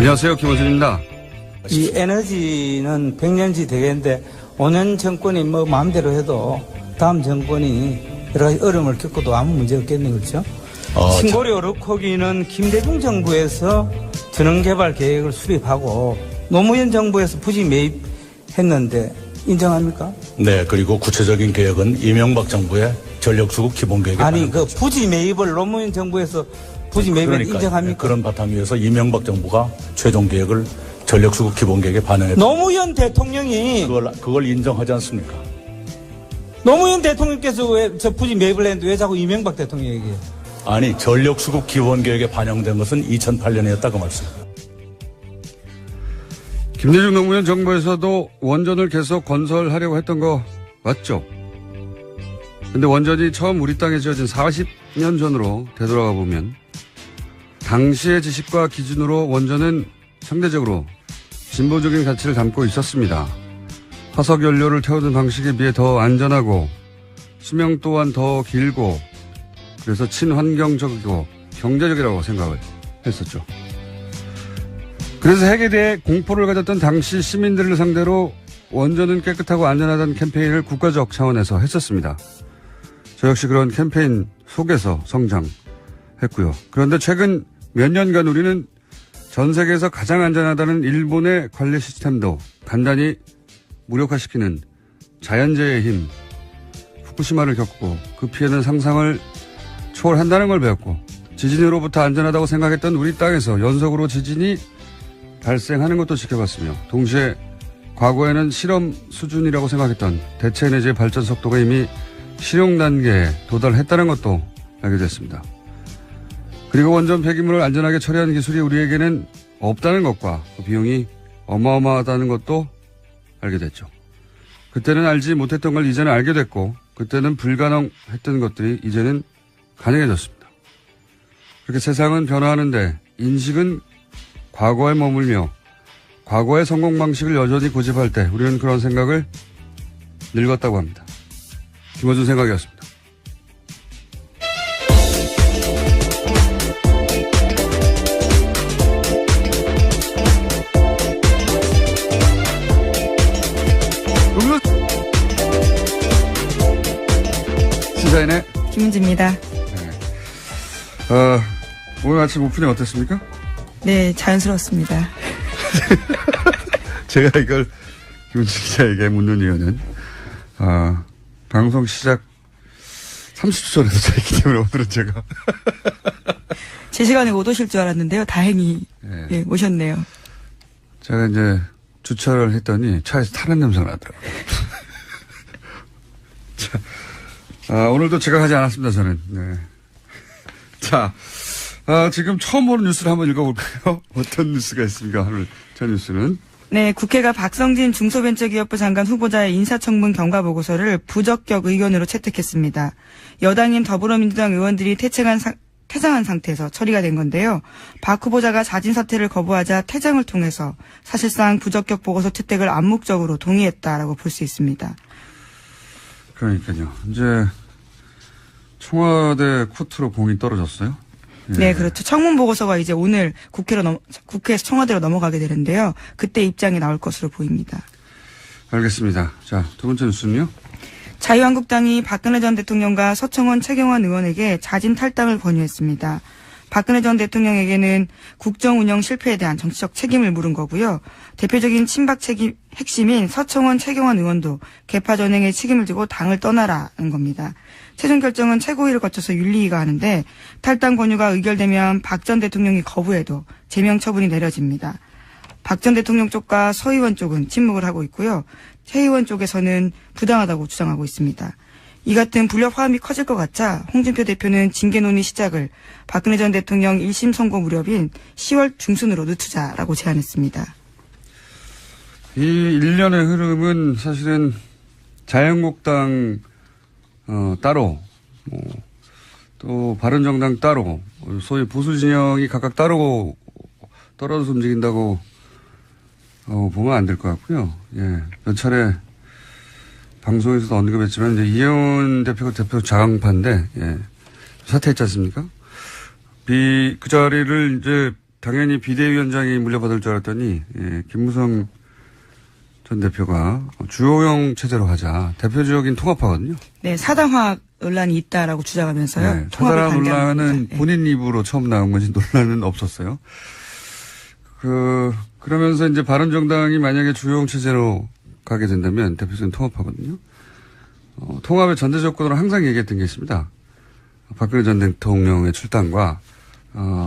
안녕하세요. 김원준입니다. 이 에너지는 100년치 되겠는데 5년 정권이 뭐 마음대로 해도 다음 정권이 여러 가지 어려움을 겪어도 아무 문제 없겠네요. 그렇죠? 신고리 오르코기는 김대중 정부에서 전원개발 계획을 수립하고 노무현 정부에서 부지 매입했는데 인정합니까? 네, 그리고 구체적인 계획은 이명박 정부의 전력수급 기본계획에 아니 그 부지 매입을 노무현 정부에서 부지 매입을 인정합니까? 그런 바탕 위에서 이명박 정부가 최종 계획을 전력수급 기본계획에 반영했다. 노무현 대통령이 그걸 인정하지 않습니까? 노무현 대통령께서 왜 저 부지 매입을 했는데 왜 자꾸 이명박 대통령 얘기해요? 아니, 전력수급 기본계획에 반영된 것은 2008년이었다고 말씀. 김대중 노무현 정부에서도 원전을 계속 건설하려고 했던 거 맞죠? 근데 원전이 처음 우리 땅에 지어진 40년 전으로 되돌아가 보면 당시의 지식과 기준으로 원전은 상대적으로 진보적인 가치를 담고 있었습니다. 화석 연료를 태우는 방식에 비해 더 안전하고 수명 또한 더 길고 그래서 친환경적이고 경제적이라고 생각을 했었죠. 그래서 핵에 대해 공포를 가졌던 당시 시민들을 상대로 원전은 깨끗하고 안전하다는 캠페인을 국가적 차원에서 했었습니다. 저 역시 그런 캠페인 속에서 성장했고요. 그런데 최근 몇 년간 우리는 전 세계에서 가장 안전하다는 일본의 관리 시스템도 간단히 무력화시키는 자연재해의 힘, 후쿠시마를 겪고 그 피해는 상상을 초월한다는 걸 배웠고 지진으로부터 안전하다고 생각했던 우리 땅에서 연속으로 지진이 발생하는 것도 지켜봤으며 동시에 과거에는 실험 수준이라고 생각했던 대체에너지 발전 속도가 이미 실용 단계에 도달했다는 것도 알게 됐습니다. 그리고 원전 폐기물을 안전하게 처리하는 기술이 우리에게는 없다는 것과 그 비용이 어마어마하다는 것도 알게 됐죠. 그때는 알지 못했던 걸 이제는 알게 됐고 그때는 불가능했던 것들이 이제는 가능해졌습니다. 그렇게 세상은 변화하는데 인식은 과거에 머물며 과거의 성공 방식을 여전히 고집할 때 우리는 그런 생각을 늙었다고 합니다. 김어준 생각이었습니다. 시사인의 김은지입니다. 네. 오늘 아침 오프닝 어땠습니까? 네, 자연스러웠습니다. 제가 이걸 김은지 기자에게 묻는 이유는 방송 시작 30초 전에 도착했기 때문에 오늘은 제가 제 시간에 못 오실 줄 알았는데요. 다행히 네, 오셨네요. 제가 이제 주차를 했더니 차에서 타는 냄새가 나더라고요. 자, 오늘도 제가 하지 않았습니다, 저는. 네. 자, 지금 처음 보는 뉴스를 한번 읽어볼까요? 어떤 뉴스가 있습니까? 오늘 저 뉴스는. 네, 국회가 박성진 중소벤처기업부 장관 후보자의 인사청문 경과보고서를 부적격 의견으로 채택했습니다. 여당인 더불어민주당 의원들이 퇴장한 상태에서 처리가 된 건데요. 박 후보자가 자진 사퇴를 거부하자 퇴장을 통해서 사실상 부적격 보고서 채택을 암묵적으로 동의했다라고 볼 수 있습니다. 그러니까요. 이제 청와대 코트로 공이 떨어졌어요. 예. 네, 그렇죠. 청문 보고서가 이제 오늘 국회에서 청와대로 넘어가게 되는데요. 그때 입장이 나올 것으로 보입니다. 알겠습니다. 자, 두 번째 뉴스는요. 자유한국당이 박근혜 전 대통령과 서청원 최경환 의원에게 자진 탈당을 권유했습니다. 박근혜 전 대통령에게는 국정 운영 실패에 대한 정치적 책임을 물은 거고요. 대표적인 친박 책임 핵심인 서청원 최경환 의원도 개파 전행에 책임을 지고 당을 떠나라는 겁니다. 최종 결정은 최고위를 거쳐서 윤리위가 하는데 탈당 권유가 의결되면 박 전 대통령이 거부해도 제명 처분이 내려집니다. 박 전 대통령 쪽과 서 의원 쪽은 침묵을 하고 있고요. 최 의원 쪽에서는 부당하다고 주장하고 있습니다. 이 같은 불협 화음이 커질 것 같자 홍준표 대표는 징계 논의 시작을 박근혜 전 대통령 1심 선고 무렵인 10월 중순으로 늦추자라고 제안했습니다. 이 일련의 흐름은 사실은 자유한국당 따로 또 바른정당 따로 소위 보수 진영이 각각 따로 떨어져서 움직인다고 보면 안 될 것 같고요. 예, 몇 차례 방송에서도 언급했지만 이제 이혜원 대표가 대표 장판인데 예, 사퇴했지 않습니까? 그 자리를 이제 당연히 비대위원장이 물려받을 줄 알았더니, 예, 김무성 전 대표가 주호영 체제로 하자. 대표적인 통합파거든요. 네, 사당화 논란이 있다라고 주장하면서요. 네, 통합을 사당 논란은 반대합니다. 본인 입으로 처음 나온 거지 논란은 없었어요. 그러면서 이제 바른정당이 만약에 주호영 체제로 가게 된다면 대표적인 통합하거든요. 통합의 전제 조건으로 항상 얘기했던 게 있습니다. 박근혜 전 대통령의 출당과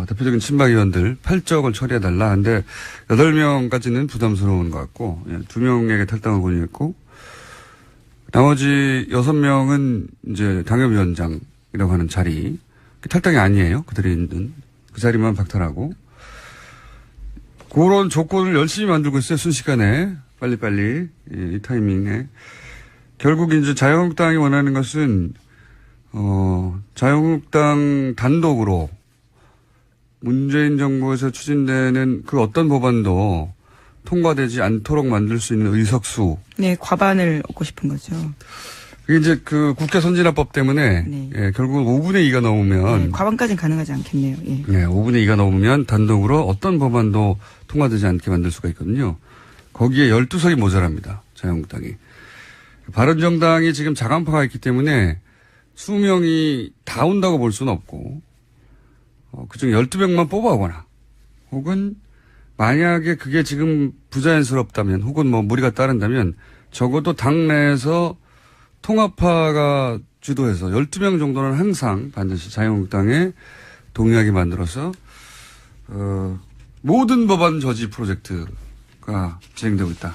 대표적인 친박 의원들 8적을 처리해달라. 근데 8명까지는 부담스러운 것 같고 2명에게 탈당을 권유했고 나머지 6명은 이제 당협위원장이라고 하는 자리 탈당이 아니에요. 그들이 있는 그 자리만 박탈하고 그런 조건을 열심히 만들고 있어요. 순식간에 빨리빨리 이 타이밍에 결국 이제 자유한국당이 원하는 것은 자유한국당 단독으로 문재인 정부에서 추진되는 그 어떤 법안도 통과되지 않도록 만들 수 있는 의석수. 네, 과반을 얻고 싶은 거죠. 그게 이제 그 국회 선진화법 때문에 네. 예, 결국은 5분의 2가 넘으면 네, 과반까지는 가능하지 않겠네요. 예. 예, 5분의 2가 넘으면 단독으로 어떤 법안도 통과되지 않게 만들 수가 있거든요. 거기에 12석이 모자랍니다. 자유한국당이. 바른정당이 지금 자간파가 있기 때문에 수명이 다 온다고 볼 수는 없고 그중 12명만 뽑아오거나 혹은 만약에 그게 지금 부자연스럽다면 혹은 뭐 무리가 따른다면 적어도 당내에서 통합파가 주도해서 12명 정도는 항상 반드시 자유한국당에 동의하게 만들어서 모든 법안 저지 프로젝트가 진행되고 있다.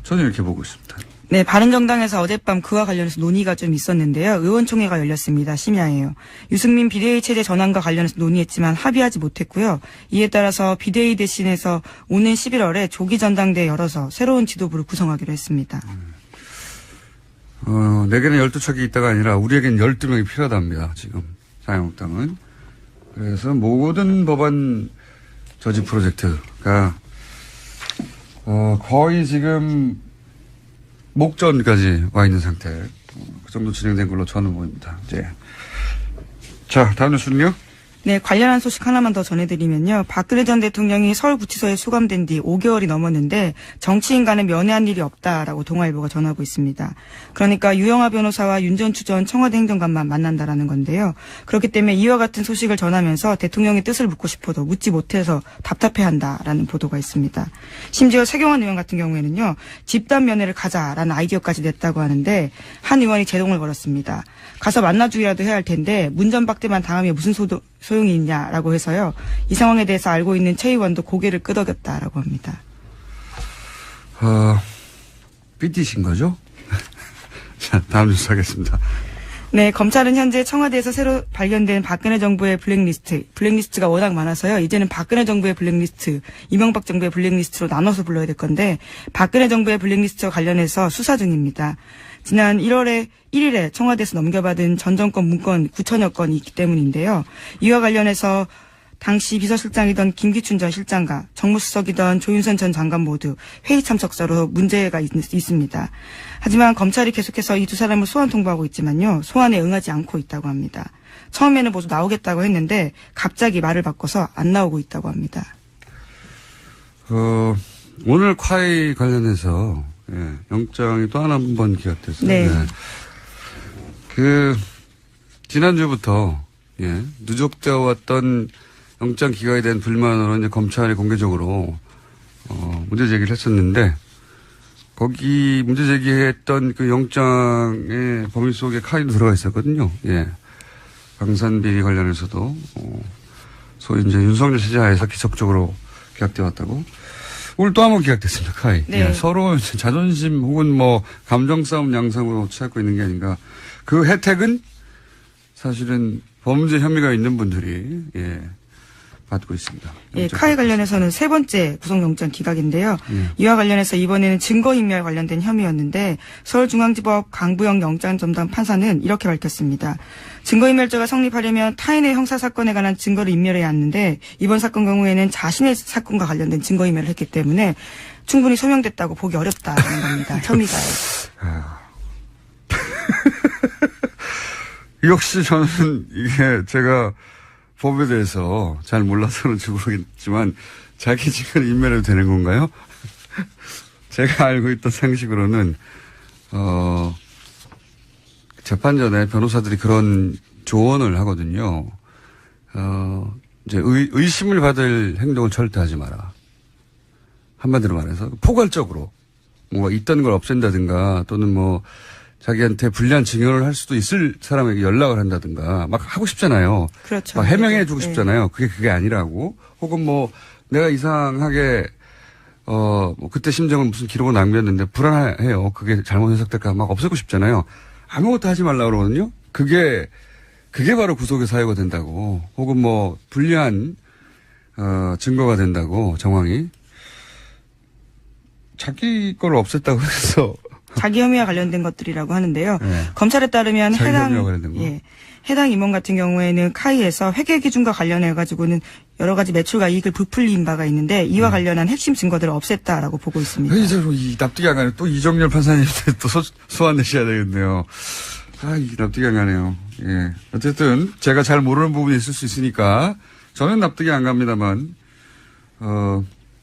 저는 이렇게 보고 있습니다. 네, 바른정당에서 어젯밤 그와 관련해서 논의가 좀 있었는데요. 의원총회가 열렸습니다. 심야에요. 유승민 비대위 체제 전환과 관련해서 논의했지만 합의하지 못했고요. 이에 따라서 비대위 대신해서 오는 11월에 조기 전당대회 열어서 새로운 지도부를 구성하기로 했습니다. 내게는 12척이 있다가 아니라 우리에겐 12명이 필요하답니다. 지금 자유한국당은. 그래서 모든 법안 저지 프로젝트가 거의 지금 목전까지 와 있는 상태. 그 정도 진행된 걸로 저는 보입니다. 이제. 자, 다음 뉴스는요? 네, 관련한 소식 하나만 더 전해드리면요. 박근혜 전 대통령이 서울구치소에 수감된 뒤 5개월이 넘었는데 정치인과는 면회한 일이 없다라고 동아일보가 전하고 있습니다. 그러니까 유영하 변호사와 윤전추 전 청와대 행정관만 만난다라는 건데요. 그렇기 때문에 이와 같은 소식을 전하면서 대통령의 뜻을 묻고 싶어도 묻지 못해서 답답해한다라는 보도가 있습니다. 심지어 최경환 의원 같은 경우에는요. 집단 면회를 가자라는 아이디어까지 냈다고 하는데 한 의원이 제동을 걸었습니다. 가서 만나주기라도 해야 할 텐데 문전박대만 당하면 무슨 소용이 있냐라고 해서요. 이 상황에 대해서 알고 있는 최 의원도 고개를 끄덕였다라고 합니다. 삐띠신 거죠? 자, 다음 뉴스 하겠습니다. 네, 검찰은 현재 청와대에서 새로 발견된 박근혜 정부의 블랙리스트가 워낙 많아서요. 이제는 박근혜 정부의 블랙리스트, 이명박 정부의 블랙리스트로 나눠서 불러야 될 건데 박근혜 정부의 블랙리스트와 관련해서 수사 중입니다. 지난 1일에 청와대에서 넘겨받은 전 정권 문건 9천여 건이 있기 때문인데요. 이와 관련해서 당시 비서실장이던 김기춘 전 실장과 정무수석이던 조윤선 전 장관 모두 회의 참석자로 문제가 있습니다. 하지만 검찰이 계속해서 이 두 사람을 소환 통보하고 있지만요. 소환에 응하지 않고 있다고 합니다. 처음에는 모두 나오겠다고 했는데 갑자기 말을 바꿔서 안 나오고 있다고 합니다. 오늘 콰이 관련해서 영장이 또 한 번 기각됐어요. 네. 지난주부터 누적되어 왔던 영장 기각에 대한 불만으로 이제 검찰이 공개적으로 문제 제기를 했었는데 거기 문제 제기했던 그 영장의 범위 속에 카이도 들어가 있었거든요. 강산비리 관련해서도 소위 이제 윤석열 체제하에서 기적적으로 기각되어 왔다고. 오늘 또 한 번 기각됐습니다. 카이. 네. 서로 자존심 혹은 뭐 감정 싸움 양상으로 취하고 있는 게 아닌가. 그 혜택은 사실은 범죄 혐의가 있는 분들이 받고 있습니다. 예, 카이 관련해서는 세 번째 구속영장 기각인데요. 이와 관련해서 이번에는 증거인멸 관련된 혐의였는데 서울중앙지법 강부영 영장전담 판사는 이렇게 밝혔습니다. 증거인멸죄가 성립하려면 타인의 형사사건에 관한 증거를 인멸해야 하는데 이번 사건 경우에는 자신의 사건과 관련된 증거인멸을 했기 때문에 충분히 소명됐다고 보기 어렵다는 겁니다. 혐의가. 역시 저는 이게 제가 법에 대해서 잘 몰라서 그런지 모르겠지만 자기 직을 인멸해도 되는 건가요? 제가 알고 있던 상식으로는 재판 전에 변호사들이 그런 조언을 하거든요. 이제 의심을 받을 행동을 절대 하지 마라. 한마디로 말해서 포괄적으로 뭔가 있다는 걸 없앤다든가 또는 뭐 자기한테 불리한 증언을 할 수도 있을 사람에게 연락을 한다든가 막 하고 싶잖아요. 그렇죠. 막 해명해 주고 싶잖아요. 그게 아니라고. 혹은 뭐 내가 이상하게 뭐 그때 심정은 무슨 기록을 남겼는데 불안해요. 그게 잘못 해석될까 막 없애고 싶잖아요. 아무것도 하지 말라 그러거든요. 그게 바로 구속의 사유가 된다고. 혹은 뭐 불리한 증거가 된다고 정황이. 자기 거를 없앴다고 해서 자기 혐의와 관련된 것들이라고 하는데요. 네. 검찰에 따르면 자기 혐의와 관련된 거. 해당 임원 같은 경우에는 카이에서 회계 기준과 관련해 가지고는 여러 가지 매출과 이익을 부풀린 바가 있는데 이와 관련한 핵심 증거들을 없앴다라고 보고 있습니다. 이제 이 납득이 안 가네. 또 이정렬 판사님한테 또 소환되셔야 되겠네요. 이 납득이 안 가네요. 예. 어쨌든 제가 잘 모르는 부분이 있을 수 있으니까 저는 납득이 안 갑니다만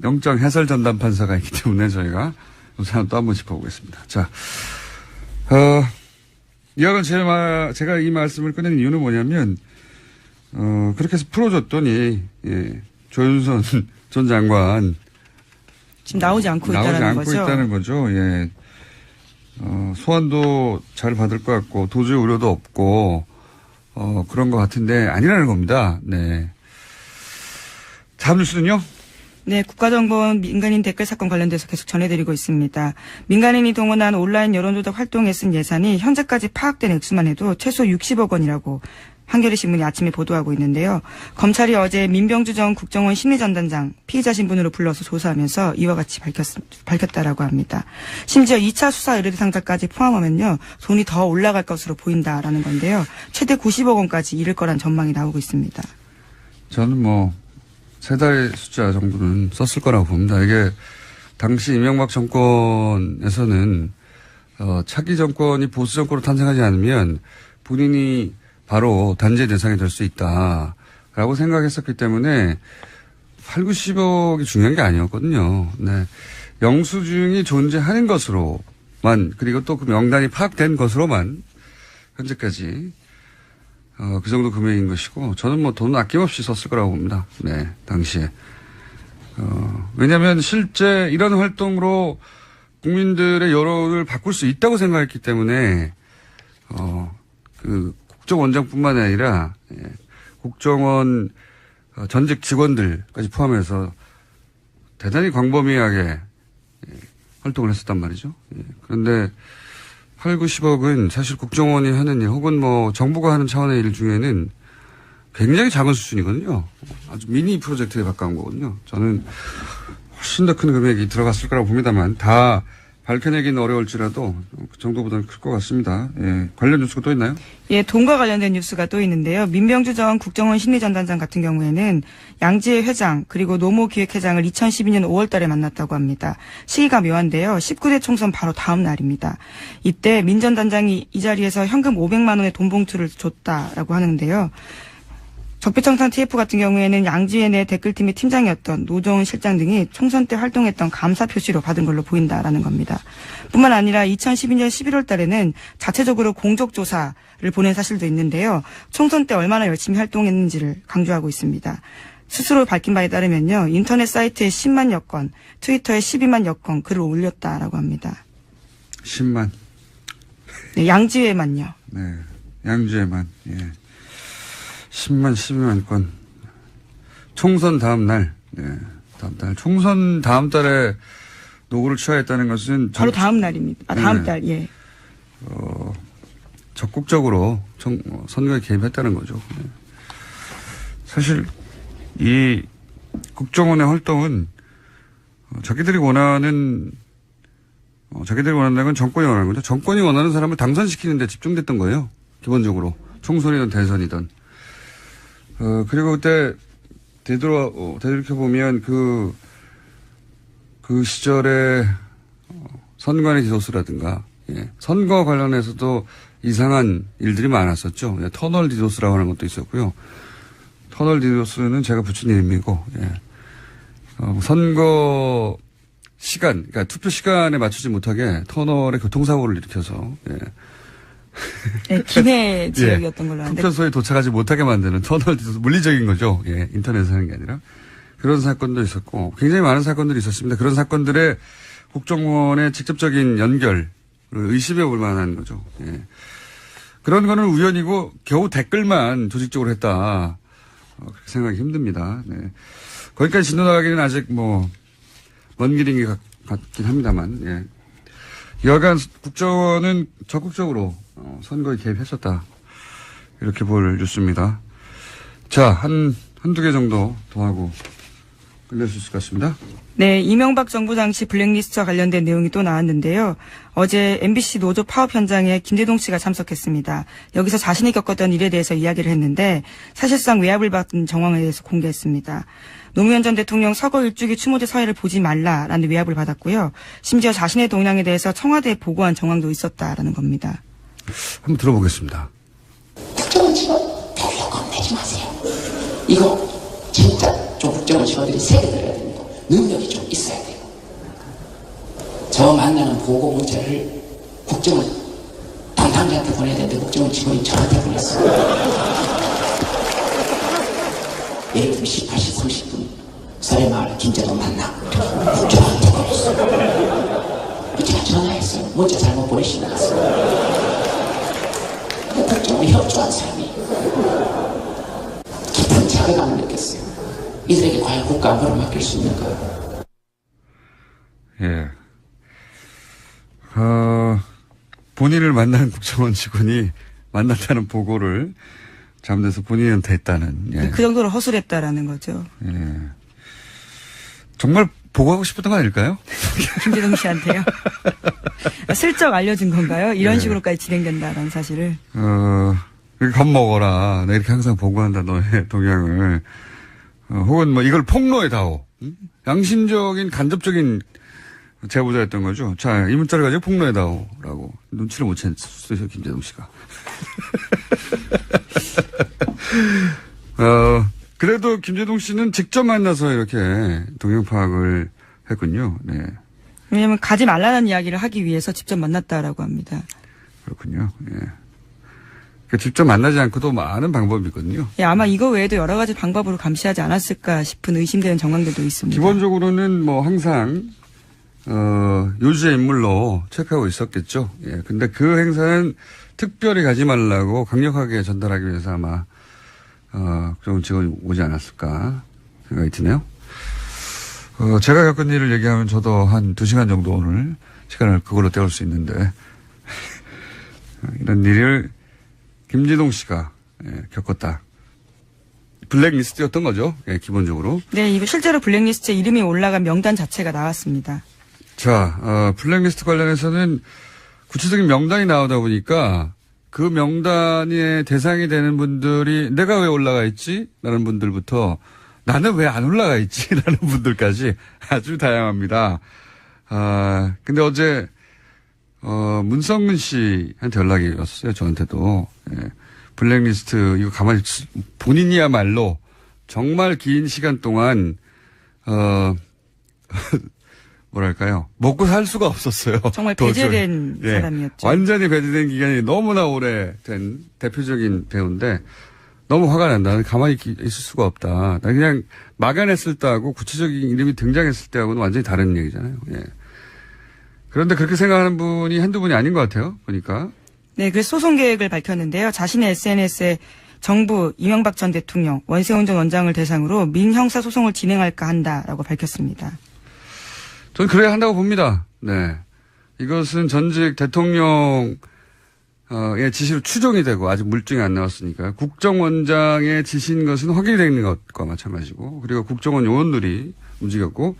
영장 해설 전담 판사가 있기 때문에 저희가 이 사람 또 한번 짚어보겠습니다. 자, 이왕은 제가 이 말씀을 꺼낸 이유는 뭐냐면, 그렇게 해서 풀어줬더니, 조윤선 전 장관. 지금 나오지 않고 있다는 거죠. 예. 소환도 잘 받을 것 같고, 도저히 우려도 없고, 그런 것 같은데, 아니라는 겁니다. 네. 다음 뉴스는요? 네, 국가정보원 민간인 댓글 사건 관련돼서 계속 전해드리고 있습니다. 민간인이 동원한 온라인 여론조작 활동에 쓴 예산이 현재까지 파악된 액수만 해도 최소 60억 원이라고 한겨레 신문이 아침에 보도하고 있는데요. 검찰이 어제 민병주 전 국정원 심리전단장 피의자 신분으로 불러서 조사하면서 이와 같이 밝혔다라고 합니다. 심지어 2차 수사 의뢰 대상자까지 포함하면요. 돈이 더 올라갈 것으로 보인다라는 건데요. 최대 90억 원까지 이를 거란 전망이 나오고 있습니다. 저는 세 달의 숫자 정도는 썼을 거라고 봅니다. 이게 당시 이명박 정권에서는 차기 정권이 보수 정권으로 탄생하지 않으면 본인이 바로 단죄 대상이 될 수 있다라고 생각했었기 때문에 8, 90억이 중요한 게 아니었거든요. 네. 영수증이 존재하는 것으로만 그리고 또 그 명단이 파악된 것으로만 현재까지 그 정도 금액인 것이고, 저는 돈은 아낌없이 썼을 거라고 봅니다. 네, 당시에. 왜냐면 실제 이런 활동으로 국민들의 여론을 바꿀 수 있다고 생각했기 때문에, 그 국정원장뿐만 아니라, 국정원 전직 직원들까지 포함해서 대단히 광범위하게 활동을 했었단 말이죠. 그런데 8, 90억은 사실 국정원이 하는 일 혹은 정부가 하는 차원의 일 중에는 굉장히 작은 수준이거든요. 아주 미니 프로젝트에 가까운 거거든요. 저는 훨씬 더 큰 금액이 들어갔을 거라고 봅니다만 다 밝혀내기는 어려울지라도 그 정도보다는 클 것 같습니다. 예. 관련 뉴스가 또 있나요? 예, 돈과 관련된 뉴스가 또 있는데요. 민병주 전 국정원 심리전단장 같은 경우에는 양지혜 회장 그리고 노모기획회장을 2012년 5월 달에 만났다고 합니다. 시기가 묘한데요. 19대 총선 바로 다음 날입니다. 이때 민 전 단장이 이 자리에서 현금 500만 원의 돈 봉투를 줬다라고 하는데요. 적폐청산 TF 같은 경우에는 양지혜 내 댓글팀의 팀장이었던 노정훈 실장 등이 총선 때 활동했던 감사 표시로 받은 걸로 보인다라는 겁니다. 뿐만 아니라 2012년 11월 달에는 자체적으로 공적조사를 보낸 사실도 있는데요. 총선 때 얼마나 열심히 활동했는지를 강조하고 있습니다. 스스로 밝힌 바에 따르면요. 인터넷 사이트에 10만여 건, 트위터에 12만여 건 글을 올렸다라고 합니다. 10만. 네, 양지혜만요. 네, 양지혜만. 예. 10만, 12만 건. 총선 다음 날. 네, 다음 달. 총선 다음 달에 노고를 취하했다는 것은. 바로 다음 날입니다. 다음 네. 달, 예. 적극적으로 선거에 개입했다는 거죠. 네. 사실, 이 국정원의 활동은 자기들이 원하는 건 정권이 원하는 거죠. 정권이 원하는 사람을 당선시키는 데 집중됐던 거예요. 기본적으로. 총선이든 대선이든. 그리고 그때 되돌이켜보면 그 시절에 선관위 디도스라든가, 예. 선거 관련해서도 이상한 일들이 많았었죠. 예. 터널 디도스라고 하는 것도 있었고요. 터널 디도스는 제가 붙인 이름이고, 예. 선거 시간, 그러니까 투표 시간에 맞추지 못하게 터널에 교통사고를 일으켜서, 예. 네, 기내 지역이었던 걸로 아는데. 투표소에 도착하지 못하게 만드는 터널 디도스, 물리적인 거죠. 예. 인터넷에서 하는 게 아니라. 그런 사건도 있었고, 굉장히 많은 사건들이 있었습니다. 그런 사건들의 국정원의 직접적인 연결을 의심해 볼 만한 거죠. 예. 그런 거는 우연이고 겨우 댓글만 조직적으로 했다. 그렇게 생각하기 힘듭니다. 네. 거기까지 진도나가기는 아직 먼 길인 것 같긴 합니다만, 예. 여하간 국정원은 적극적으로 선거에 개입했었다. 이렇게 볼 뉴스입니다. 자, 한두 개 정도 더 하고 끝낼 수 있을 것 같습니다. 네, 이명박 정부 당시 블랙리스트와 관련된 내용이 또 나왔는데요. 어제 MBC 노조 파업 현장에 김재동 씨가 참석했습니다. 여기서 자신이 겪었던 일에 대해서 이야기를 했는데 사실상 외압을 받은 정황에 대해서 공개했습니다. 노무현 전 대통령 서거 일주기 추모제 사회를 보지 말라라는 외압을 받았고요. 심지어 자신의 동향에 대해서 청와대에 보고한 정황도 있었다라는 겁니다. 한번 들어보겠습니다. 국정원 직원 별로 겁내지 마세요. 이거 진짜 좀 국정원 직원들이 새겨들어야 됩니다. 능력이 좀 있어야 돼요. 저 만나는 보고 문자를 국정원 담당자한테 보내야 되는데 국정원 직원이 저한테 보냈어요. 예를 들면 18시 30분 설해마을 김재동 만나 국정원한테 보냈어요. 제가 전화했어요. 문자 잘못 보내신 것 같습니다. 국정원에 협조한 사람이 깊은 자괴감을 느꼈어요. 이들에게 과연 국가 안보를 맡길 수 있는가? 예. 본인을 만난 국정원 직원이 만났다는 보고를 잘못해서 본인한테 했다는. 예. 그 정도로 허술했다라는 거죠. 예. 정말 보고하고 싶었던 거 아닐까요? 김재동 씨한테요. 슬쩍 알려준 건가요? 이런 네. 식으로까지 진행된다라는 사실을. 이렇게 겁먹어라. 내가 이렇게 항상 보고한다, 너의 동향을. 혹은 이걸 폭로해다오. 양심적인, 간접적인 제보자였던 거죠. 자, 이 문자를 가지고 폭로해다오라고. 눈치를 못 챘어요, 김재동 씨가. 그래도 김재동 씨는 직접 만나서 이렇게 동향 파악을 했군요. 네. 왜냐하면 가지 말라는 이야기를 하기 위해서 직접 만났다라고 합니다. 그렇군요. 예. 그러니까 직접 만나지 않고도 많은 방법이 있거든요. 예, 아마 이거 외에도 여러 가지 방법으로 감시하지 않았을까 싶은 의심되는 정황들도 있습니다. 기본적으로는 항상 요주의 인물로 체크하고 있었겠죠. 예. 근데 그 행사는 특별히 가지 말라고 강력하게 전달하기 위해서 아마 그런 직원이 오지 않았을까 생각이 드네요. 제가 겪은 일을 얘기하면 저도 한 2시간 정도 오늘 시간을 그걸로 때울 수 있는데 이런 일을 김재동 씨가 겪었다. 블랙리스트였던 거죠. 예, 기본적으로. 네, 이거 실제로 블랙리스트에 이름이 올라간 명단 자체가 나왔습니다. 자, 블랙리스트 관련해서는 구체적인 명단이 나오다 보니까 그 명단의 대상이 되는 분들이 내가 왜 올라가 있지? 라는 분들부터 나는 왜 안 올라가 있지? 라는 분들까지 아주 다양합니다. 근데 어제, 문성근 씨한테 연락이 왔어요. 저한테도. 예. 블랙리스트, 이거 가만히, 본인이야말로 정말 긴 시간 동안, 뭐랄까요. 먹고 살 수가 없었어요. 정말 배제된 사람이었죠. 완전히 배제된 기간이 너무나 오래된 대표적인 배우인데 너무 화가 난다. 나는 가만히 있을 수가 없다. 나 그냥 막아냈을 때하고 구체적인 이름이 등장했을 때하고는 완전히 다른 얘기잖아요. 예. 그런데 그렇게 생각하는 분이 한두 분이 아닌 것 같아요. 보니까. 네, 그래서 소송 계획을 밝혔는데요. 자신의 SNS에 정부 이명박 전 대통령 원세훈 전 원장을 대상으로 민형사 소송을 진행할까 한다라고 밝혔습니다. 저는 그래야 한다고 봅니다. 네. 이것은 전직 대통령의 지시로 추정이 되고 아직 물증이 안 나왔으니까 국정원장의 지시인 것은 확인이 되는 것과 마찬가지고 그리고 국정원 요원들이 움직였고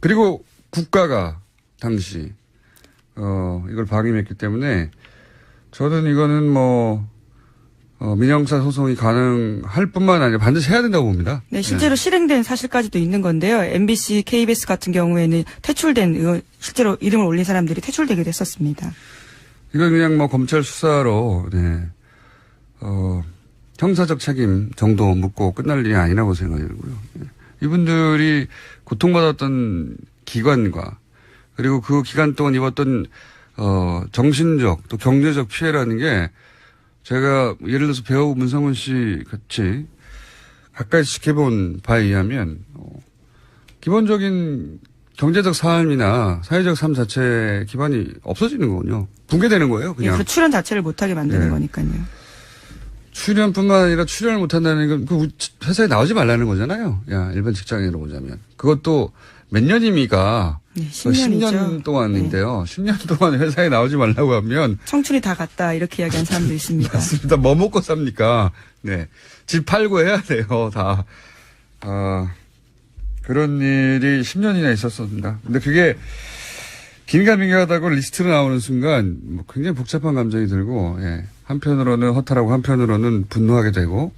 그리고 국가가 당시 이걸 방임했기 때문에 저는 이거는 민형사 소송이 가능할 뿐만 아니라 반드시 해야 된다고 봅니다. 네, 실제로 실행된 사실까지도 있는 건데요. MBC, KBS 같은 경우에는 퇴출된 의원, 실제로 이름을 올린 사람들이 퇴출되기도 했었습니다. 이건 그냥 검찰 수사로, 네, 형사적 책임 정도 묻고 끝날 일이 아니라고 생각이 들고요. 이분들이 고통받았던 기간과 그리고 그 기간 동안 입었던 정신적 또 경제적 피해라는 게 제가 예를 들어서 배우 문성훈 씨 같이 가까이 지켜본 바에 의하면 기본적인 경제적 삶이나 사회적 삶 자체 기반이 없어지는 거군요. 붕괴되는 거예요, 그냥. 그래서 출연 자체를 못하게 만드는 네. 거니까요. 출연뿐만 아니라 출연을 못한다는 건 그 회사에 나오지 말라는 거잖아요. 야, 일반 직장인으로 보자면. 그것도 몇 년입니까? 네, 10년이죠. 10년 동안인데요. 10년 동안 회사에 나오지 말라고 하면. 청춘이 다 갔다 이렇게 이야기하는 사람도 있습니다. 맞습니다. 뭐 먹고 삽니까? 네. 집 팔고 해야 돼요, 다. 그런 일이 10년이나 있었습니다. 근데 그게 긴가민가하다고 리스트로 나오는 순간 뭐 굉장히 복잡한 감정이 들고, 예. 한편으로는 허탈하고 한편으로는 분노하게 되고,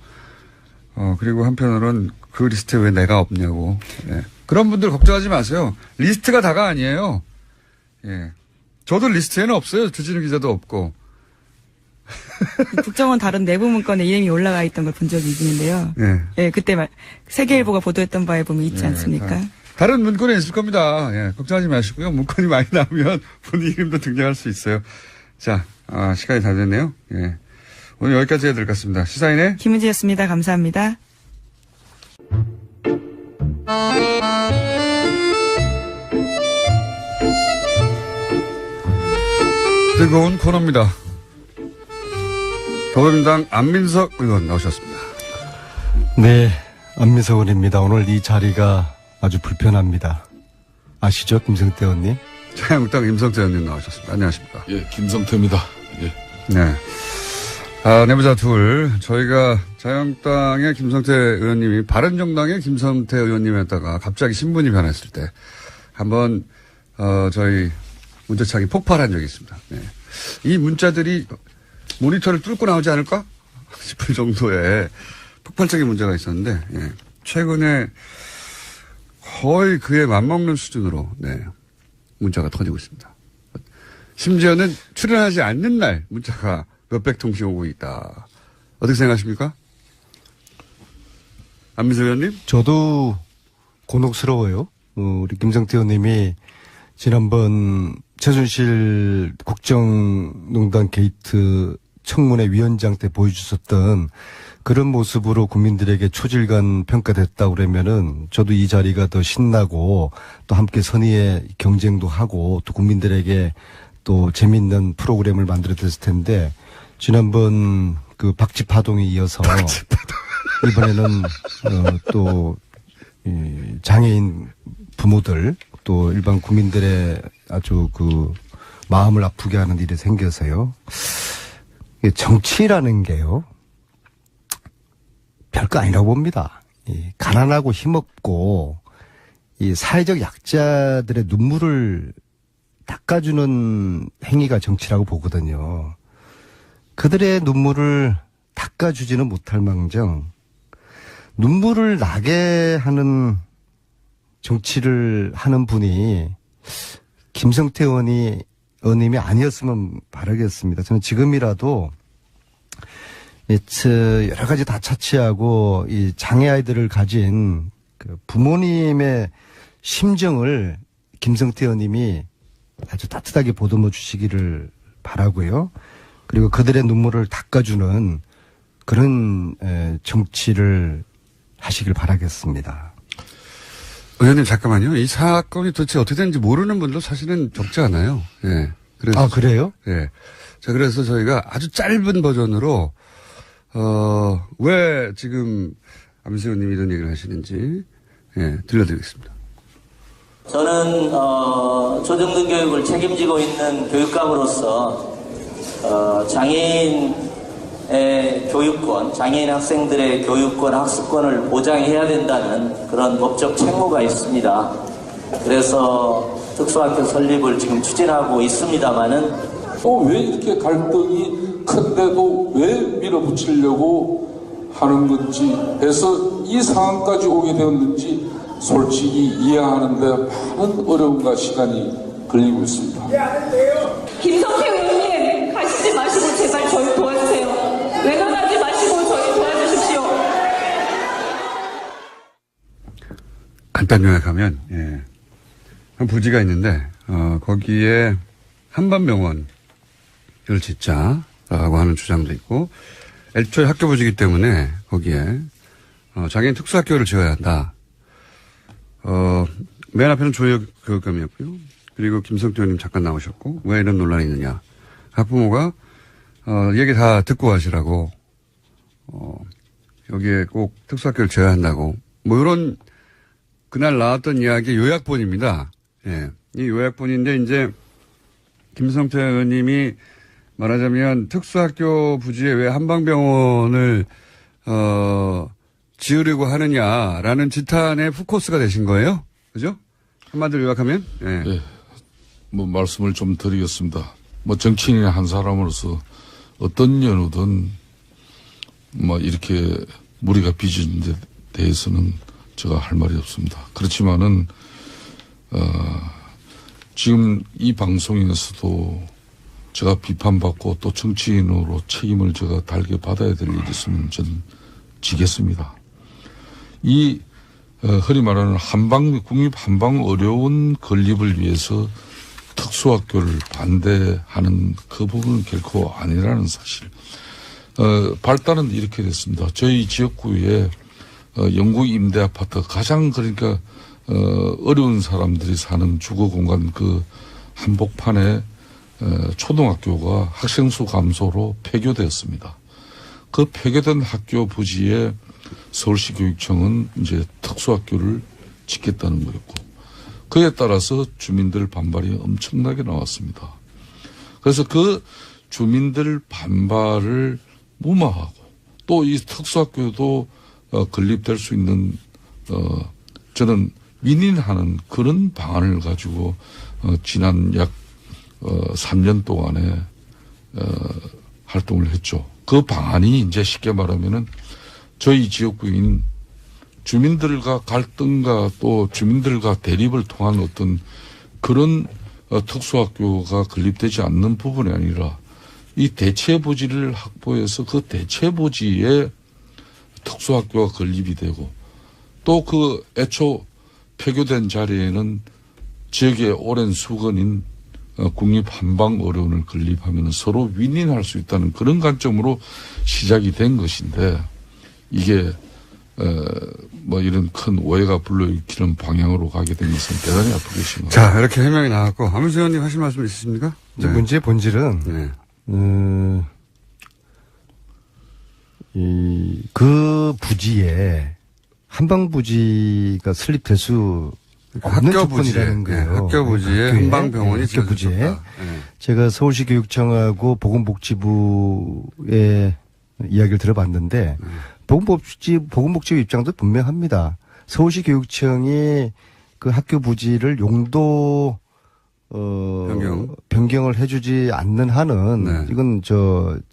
그리고 한편으로는 그 리스트에 왜 내가 없냐고. 예. 그런 분들 걱정하지 마세요. 리스트가 다가 아니에요. 예. 저도 리스트에는 없어요. 주진우 기자도 없고. 국정원 다른 내부 문건에 이름이 올라가 있던 걸 본 적이 있는데요. 예. 예, 그때 세계일보가 보도했던 바에 보면 있지 않습니까? 다른 문건에 있을 겁니다. 예, 걱정하지 마시고요. 문건이 많이 나오면 본인 이름도 등장할 수 있어요. 자, 시간이 다 됐네요. 예. 오늘 여기까지 해야 될 것 같습니다. 시사인의 김은지였습니다. 감사합니다. 뜨거운 코너입니다. 더불어민주당 안민석 의원 나오셨습니다. 네, 안민석 의원입니다. 오늘 이 자리가 아주 불편합니다. 아시죠, 김성태 의원님? 자유한국당 김성태 의원님 나오셨습니다. 안녕하십니까? 예, 김성태입니다. 예. 네. 내부자 둘. 저희가 자유한국당의 김성태 의원님이 바른정당의 김성태 의원님이었다가 갑자기 신분이 변했을 때 한번 저희 문자창이 폭발한 적이 있습니다. 네. 이 문자들이 모니터를 뚫고 나오지 않을까 싶을 정도의 폭발적인 문제가 있었는데, 예. 최근에 거의 그에 맞먹는 수준으로, 네. 문자가 터지고 있습니다. 심지어는 출연하지 않는 날 문자가 몇백 통씩 오고 있다. 어떻게 생각하십니까? 안민석 의원님? 저도 곤혹스러워요. 우리 김성태 의원님이 지난번 최순실 국정농단 게이트 청문회 위원장 때 보여주셨던 그런 모습으로 국민들에게 초질간 평가됐다 그러면은 저도 이 자리가 더 신나고 또 함께 선의의 경쟁도 하고 또 국민들에게 또 재밌는 프로그램을 만들어냈을 텐데 지난번 그 박쥐파동에 이어서 이번에는 또 장애인 부모들 또 일반 국민들의 아주 그 마음을 아프게 하는 일이 생겨서요. 정치라는 게요. 별거 아니라고 봅니다. 가난하고 힘없고 이 사회적 약자들의 눈물을 닦아주는 행위가 정치라고 보거든요. 그들의 눈물을 닦아주지는 못할 망정 눈물을 나게 하는 정치를 하는 분이 김성태 의원님이 아니었으면 바라겠습니다. 저는 지금이라도 여러 가지 다 차치하고 이 장애 아이들을 가진 그 부모님의 심정을 김성태 의원님이 아주 따뜻하게 보듬어 주시기를 바라고요. 그리고 그들의 눈물을 닦아주는 그런 정치를 하시길 바라겠습니다. 의원님 잠깐만요. 이 사건이 도대체 어떻게 되는지 모르는 분도 사실은 적지 않아요. 예. 그래서 그래요? 예. 자, 그래서 저희가 아주 짧은 버전으로 왜 지금 안민석 의원님이 이런 얘기를 하시는지 들려드리겠습니다. 저는 초등등 교육을 책임지고 있는 교육감으로서 장애인의 교육권, 장애인 학생들의 교육권, 학습권을 보장해야 된다는 그런 법적 책무가 있습니다. 그래서 특수학교 설립을 지금 추진하고 있습니다만은 또 왜 이렇게 갈등이 큰데도 왜 밀어붙이려고 하는 건지 해서 이 상황까지 오게 되었는지 솔직히 이해하는데 많은 어려움과 시간이 걸리고 있습니다. 김성태 의원님 가시지 마시고 제발 저희 도와주세요. 외면하지 마시고 저희 도와주세요. 간단 요약하면, 예. 한 부지가 있는데, 거기에 한반병원을 짓자라고 하는 주장도 있고, 애초에 학교 부지이기 때문에 거기에, 장애인 특수학교를 지어야 한다. 맨 앞에는 조혁교육감이었고요. 그리고 김성태 의원님 잠깐 나오셨고, 왜 이런 논란이 있느냐. 학부모가, 얘기 다 듣고 하시라고, 여기에 꼭 특수학교를 지어야 한다고. 뭐 이런, 그날 나왔던 이야기 요약본입니다. 예. 이 요약본인데, 이제, 김성태 의원님이 말하자면 특수학교 부지에 왜 한방병원을, 지으려고 하느냐라는 지탄의 후코스가 되신 거예요? 그죠? 한마디로 요약하면? 예. 네. 뭐 말씀을 좀 드리겠습니다. 뭐 정치인의 한 사람으로서 어떤 연우든 뭐 이렇게 무리가 빚은 데 대해서는 제가 할 말이 없습니다. 그렇지만은 지금 이 방송에서도 제가 비판받고 또 정치인으로 책임을 제가 달게 받아야 될 일이 있으면 저는 지겠습니다. 이 흔히 말하는 국립 한방 어려운 건립을 위해서 특수학교를 반대하는 그 부분은 결코 아니라는 사실. 발단은 이렇게 됐습니다. 저희 지역구에 영구 임대 아파트 가장 그러니까 어려운 사람들이 사는 주거 공간 그 한복판에 초등학교가 학생 수 감소로 폐교되었습니다. 그 폐교된 학교 부지에 서울시 교육청은 이제 특수학교를 짓겠다는 거였고, 그에 따라서 주민들 반발이 엄청나게 나왔습니다. 그래서 그 주민들 반발을 무마하고 또 이 특수학교도 건립될 수 있는 저는 윈윈하는 그런 방안을 가지고 지난 약 3년 동안에 활동을 했죠. 그 방안이 이제 쉽게 말하면은 저희 지역구인 주민들과 갈등과 또 주민들과 대립을 통한 어떤 그런 특수학교가 건립되지 않는 부분이 아니라 이 대체부지를 확보해서 그 대체부지에 특수학교가 건립이 되고 또 그 애초 폐교된 자리에는 지역의 오랜 수건인 국립 한방 어려운을 건립하면 서로 윈윈할 수 있다는 그런 관점으로 시작이 된 것인데, 이게 뭐 이런 큰 오해가 불러일으키는 방향으로 가게 된 것은 대단히 아프게 심합니다. 자, 이렇게 해명이 나왔고, 안민석 의원님 하실 말씀 있으십니까? 네. 문제의 본질은 네. 그 부지에 한방 부지가 설립될 수 없는 조건이라는 거예요. 네, 학교 부지에 한방병원이 학교 부지에. 네. 제가 서울시 교육청하고 보건복지부의 이야기를 들어봤는데 보건복지부 입장도 분명합니다. 서울시 교육청이 그 학교 부지를 용도 변경을 해주지 않는 한은 네. 이건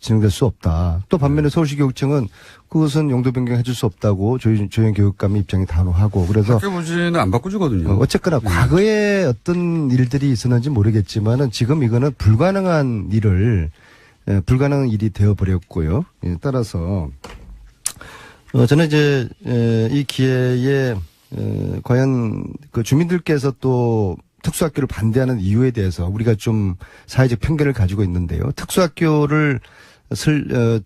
진행될 수 없다. 또 반면에 서울시 교육청은 그것은 용도 변경해줄 수 없다고 조영 교육감이 입장이 단호하고, 그래서 학교 부지는 안 바꿔주거든요. 어쨌거나 과거에 어떤 일들이 있었는지 모르겠지만은 지금 이거는 불가능한 일이 되어버렸고요. 따라서 저는 이제 이 기회에 과연 그 주민들께서 또 특수학교를 반대하는 이유에 대해서 우리가 좀 사회적 편견을 가지고 있는데요. 특수학교를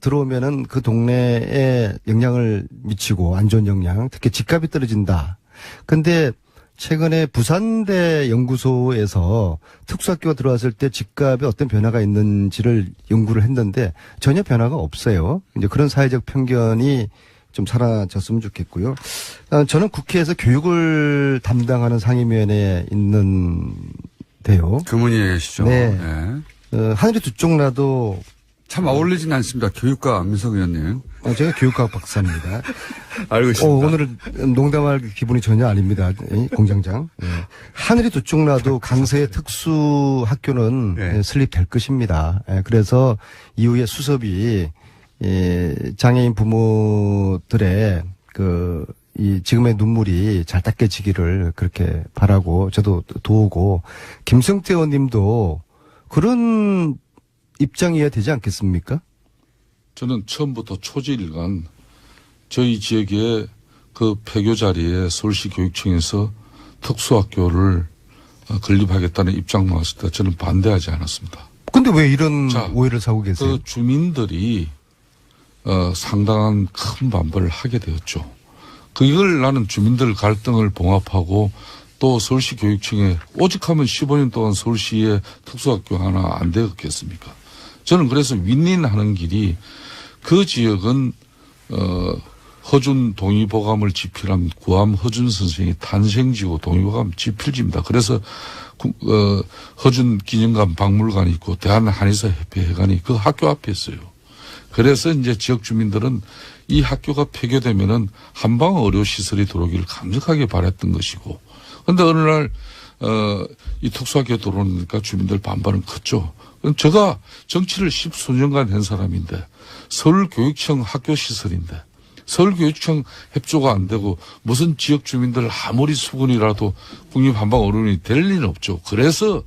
들어오면은 그 동네에 영향을 미치고 안 좋은 영향, 특히 집값이 떨어진다. 근데 최근에 부산대 연구소에서 특수학교가 들어왔을 때 집값에 어떤 변화가 있는지를 연구를 했는데 전혀 변화가 없어요. 이제 그런 사회적 편견이 좀 사라졌으면 좋겠고요. 저는 국회에서 교육을 담당하는 상임위원회에 있는데요. 교문위에 계시죠. 네. 네. 하늘이 두 쪽 나도 참 어울리진 않습니다. 교육과 안민석 의원님. 제가 교육학 박사입니다. 알고 있습니다. 오늘은 농담할 기분이 전혀 아닙니다. 공장장. 하늘이 두 쪽 나도 강서의 특수학교는 네. 설립될 것입니다. 그래서 이후에 수습이 장애인 부모들의 이 지금의 눈물이 잘 닦여지기를 그렇게 바라고 저도 도우고, 김성태 의원님도 그런 입장이어야 되지 않겠습니까? 저는 처음부터 초지일간 저희 지역에 그 폐교 자리에 서울시 교육청에서 특수학교를 건립하겠다는 입장 나왔을 때 저는 반대하지 않았습니다. 근데 왜 이런 자, 오해를 사고 계세요? 그 주민들이 상당한 큰 반발을 하게 되었죠. 그걸 나는 주민들 갈등을 봉합하고 또 서울시 교육청에 오직하면 15년 동안 서울시에 특수학교 하나 안 되었겠습니까? 저는 그래서 윈윈하는 길이 그 지역은 허준 동의보감을 집필한 구암 허준 선생의 탄생지고 동의보감 집필지입니다. 그래서 허준 기념관 박물관이 있고 대한한의사협회회관이 그 학교 앞에 있어요. 그래서 이제 지역 주민들은 이 학교가 폐교되면은 한방 의료시설이 들어오기를 강력하게 바랬던 것이고, 근데 어느 날, 이 특수학교 들어오니까 주민들 반발은 컸죠. 제가 정치를 10수년간 한 사람인데, 서울교육청 학교시설인데, 서울교육청 협조가 안 되고, 무슨 지역 주민들 아무리 수군이라도 국립한방 의료원이 될 리는 없죠. 그래서,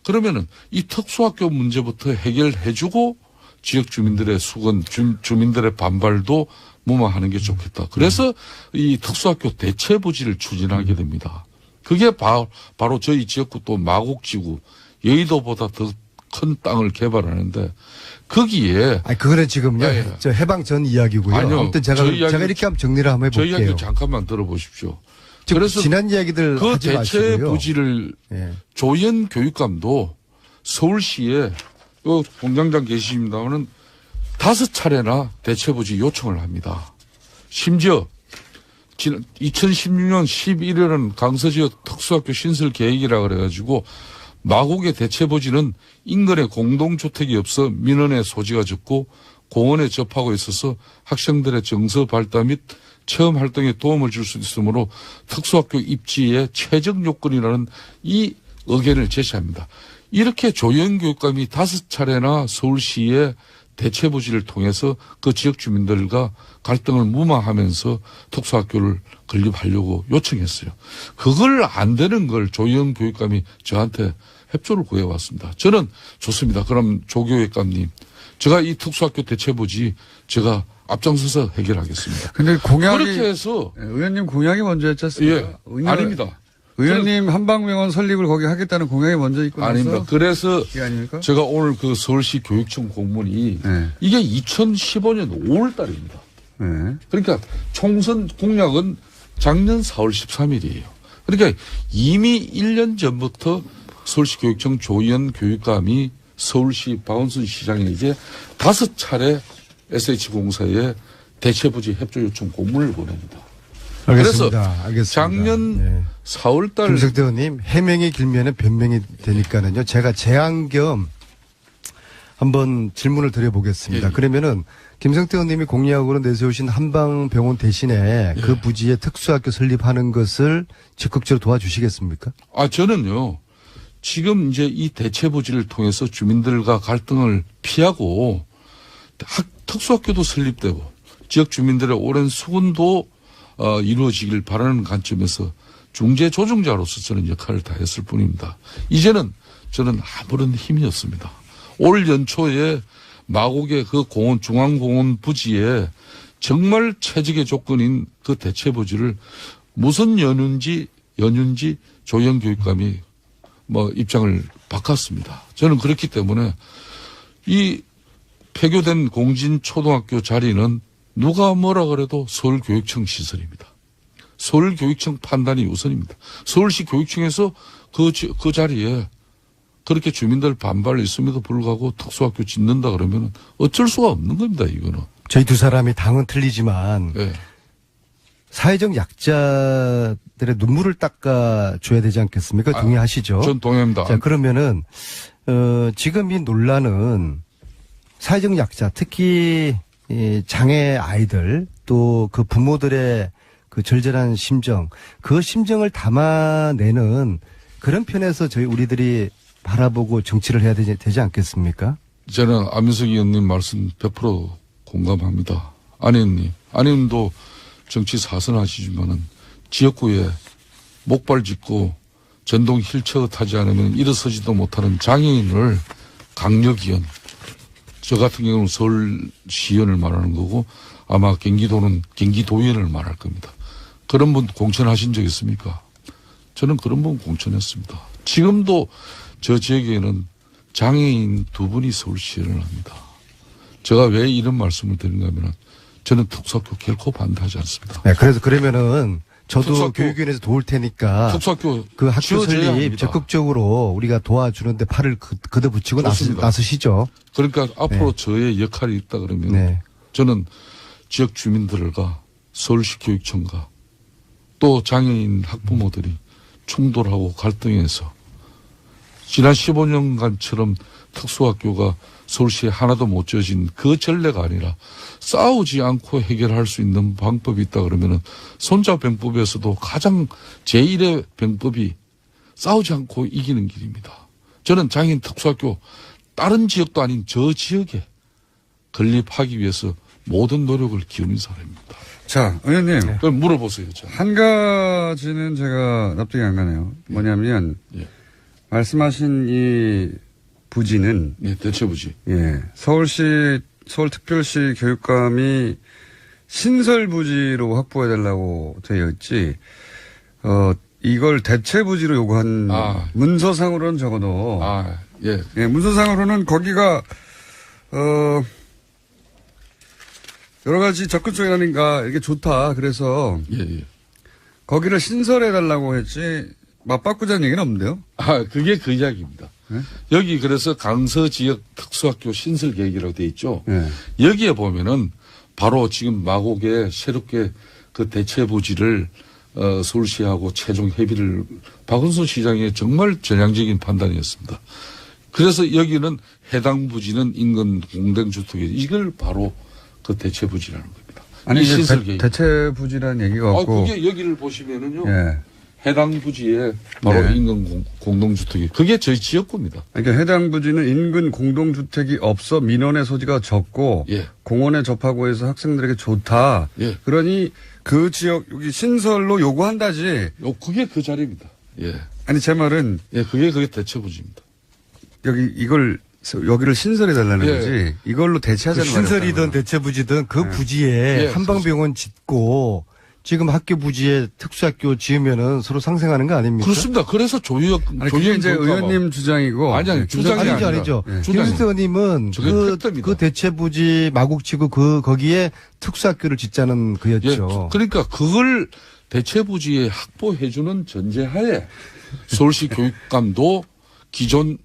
그러면은 이 특수학교 문제부터 해결해주고, 지역 주민들의 수건, 주민들의 반발도 무마하는 게 좋겠다. 그래서 이 특수학교 대체 부지를 추진하게 됩니다. 그게 바로 저희 지역구 또 마곡지구, 여의도보다 더 큰 땅을 개발하는데 거기에. 아니, 그거는 지금요. 예, 예. 저 해방 전 이야기고요. 아니요, 아무튼 제가 이렇게 한번 정리를 한번 저희 해볼게요. 이야기 잠깐만 들어보십시오. 그래서 지난 이야기들 그 하지 대체 마시고요. 부지를 예. 조현 교육감도 서울시에 공장장 계십니다마는 5차례나 대체 부지 요청을 합니다. 심지어 2016년 11월은 강서지역 특수학교 신설 계획이라 그래가지고 마곡의 대체 부지는 인근에 공동주택이 없어 민원의 소지가 적고 공원에 접하고 있어서 학생들의 정서 발달 및 체험 활동에 도움을 줄 수 있으므로 특수학교 입지의 최적 요건이라는 이 의견을 제시합니다. 이렇게 조현 교육감이 5차례나 서울시에 대체 부지를 통해서 그 지역 주민들과 갈등을 무마하면서 특수학교를 건립하려고 요청했어요. 그걸 안 되는 걸 조현 교육감이 저한테 협조를 구해왔습니다. 저는 좋습니다. 그럼 조 교육감님, 제가 이 특수학교 대체 부지 제가 앞장서서 해결하겠습니다. 근데 공약이 그렇게 해서 의원님 공약이 먼저였지 않습니까? 예, 아닙니다. 의원님 한방병원 설립을 거기 하겠다는 공약이 먼저 있고 나서 아닙니다. 그래서 이게 아닙니까? 제가 오늘 그 서울시 교육청 공문이 네. 이게 2015년 5월 달입니다. 네. 그러니까 총선 공약은 작년 4월 13일이에요. 그러니까 이미 1년 전부터 서울시 교육청 조현 교육감이 서울시 박원순 시장에게 5차례 SH공사에 대체부지 협조 요청 공문을 보냅니다. 알겠습니다. 그래서 작년 4월 달 김성태 의원님, 해명이 길면은 변명이 되니까는요. 제가 제안 겸 한번 질문을 드려보겠습니다. 예. 그러면은 김성태 의원님이 공약으로 내세우신 한방병원 대신에 그 부지에 특수학교 설립하는 것을 적극적으로 도와주시겠습니까? 저는요. 지금 이제 이 대체 부지를 통해서 주민들과 갈등을 피하고 특수학교도 설립되고 지역 주민들의 오랜 수군도 이루어지길 바라는 관점에서 중재 조정자로서 저는 역할을 다했을 뿐입니다. 이제는 저는 아무런 힘이 없습니다. 올 연초에 마곡의 그 공원, 중앙공원 부지에 정말 최적의 조건인 그 대체 부지를 무슨 연유인지 조현 교육감이 입장을 바꿨습니다. 저는 그렇기 때문에 이 폐교된 공진초등학교 자리는 누가 뭐라 그래도 서울교육청 시설입니다. 서울교육청 판단이 우선입니다. 서울시 교육청에서 그 자리에 그렇게 주민들 반발이 있음에도 불구하고 특수학교 짓는다 그러면 어쩔 수가 없는 겁니다, 이거는. 저희 두 사람이 당은 틀리지만 네. 사회적 약자들의 눈물을 닦아줘야 되지 않겠습니까? 동의하시죠? 전 동의합니다. 자, 그러면은 지금 이 논란은 사회적 약자, 특히 이 장애 아이들 또 그 부모들의 그 절절한 심정, 그 심정을 담아내는 그런 편에서 우리들이 바라보고 정치를 해야 되지 않겠습니까? 저는 안민석 의원님 말씀 100% 공감합니다. 안 의원님도 정치 사선하시지만은 지역구에 목발 짚고 전동 휠체어 타지 않으면 일어서지도 못하는 장애인을 강력위원, 저 같은 경우는 서울시의원을 말하는 거고 아마 경기도는 경기도의원을 말할 겁니다. 그런 분 공천하신 적 있습니까? 저는 그런 분 공천했습니다. 지금도 저 지역에는 장애인 2분이 서울시를 합니다. 제가 왜 이런 말씀을 드리는가 하면 저는 특수학교 결코 반대하지 않습니다. 네, 그래서 그러면은 저도 특수학교- 교육위원회에서 도울 테니까 특수학교 그 학교 지어져야 설립 합니다. 적극적으로 우리가 도와주는데 팔을 걷어붙이고 그렇습니다. 나서시죠. 그러니까 앞으로 저의 역할이 있다 그러면 네. 저는 지역 주민들과 서울시 교육청과 또 장애인 학부모들이 충돌하고 갈등해서 지난 15년간처럼 특수학교가 서울시에 하나도 못 지어진 그 전례가 아니라 싸우지 않고 해결할 수 있는 방법이 있다 그러면은 손자병법에서도 가장 제1의 병법이 싸우지 않고 이기는 길입니다. 저는 장애인 특수학교 다른 지역도 아닌 저 지역에 건립하기 위해서 모든 노력을 기울인 사람입니다. 자, 의원님. 그럼 물어보세요. 저. 한 가지는 제가 납득이 안 가네요. 뭐냐면, 예. 말씀하신 이 부지는, 예, 대체부지. 예, 서울특별시 교육감이 신설부지로 확보해달라고 되어 있지, 이걸 대체부지로 요구한 문서상으로는 적어도, 예. 예, 문서상으로는 거기가, 여러 가지 접근성이라든가 이게 좋다. 그래서, 예. 거기를 신설해달라고 했지, 맞바꾸자는 얘기는 없는데요? 그게 그 이야기입니다. 네? 여기 그래서 강서 지역 특수학교 신설 계획이라고 돼 있죠. 네. 여기에 보면은 바로 지금 마곡에 새롭게 그 대체부지를 서울시하고 최종 협의를 박원순 시장의 정말 전향적인 판단이었습니다. 그래서 여기는 해당 부지는 인근 공동주택이 이걸 바로 그 대체부지라는 겁니다. 아니, 이 이제 신설 계획. 대체부지라는 얘기가 없고. 그게 여기를 보시면은요. 예. 해당 부지에 바로 네. 인근 공동주택이 그게 저희 지역구입니다. 그러니까 해당 부지는 인근 공동주택이 없어 민원의 소지가 적고 예. 공원에 접하고 해서 학생들에게 좋다. 예. 그러니 그 지역 여기 신설로 요구한다지. 그게 그 자리입니다. 예. 아니 제 말은 예, 그게 대체부지입니다. 여기를 신설해 달라는 예. 거지. 이걸로 대체하자는 말이야. 신설이든 대체부지든 그 부지에 예, 한방병원 짓고 지금 학교 부지에 특수학교 지으면은 서로 상생하는 거 아닙니까? 그렇습니다. 그래서 아니 그게 이제 의원님 주장이고. 아니, 주장이 아니죠, 아니라. 아니죠. 예. 김수태 의원님은 저게 팩트입니다. 그 대체부지 마곡지구 거기에 특수학교를 짓자는 예, 그였죠. 그러니까 그걸 대체부지에 확보해주는 전제하에 서울시 교육감도 기존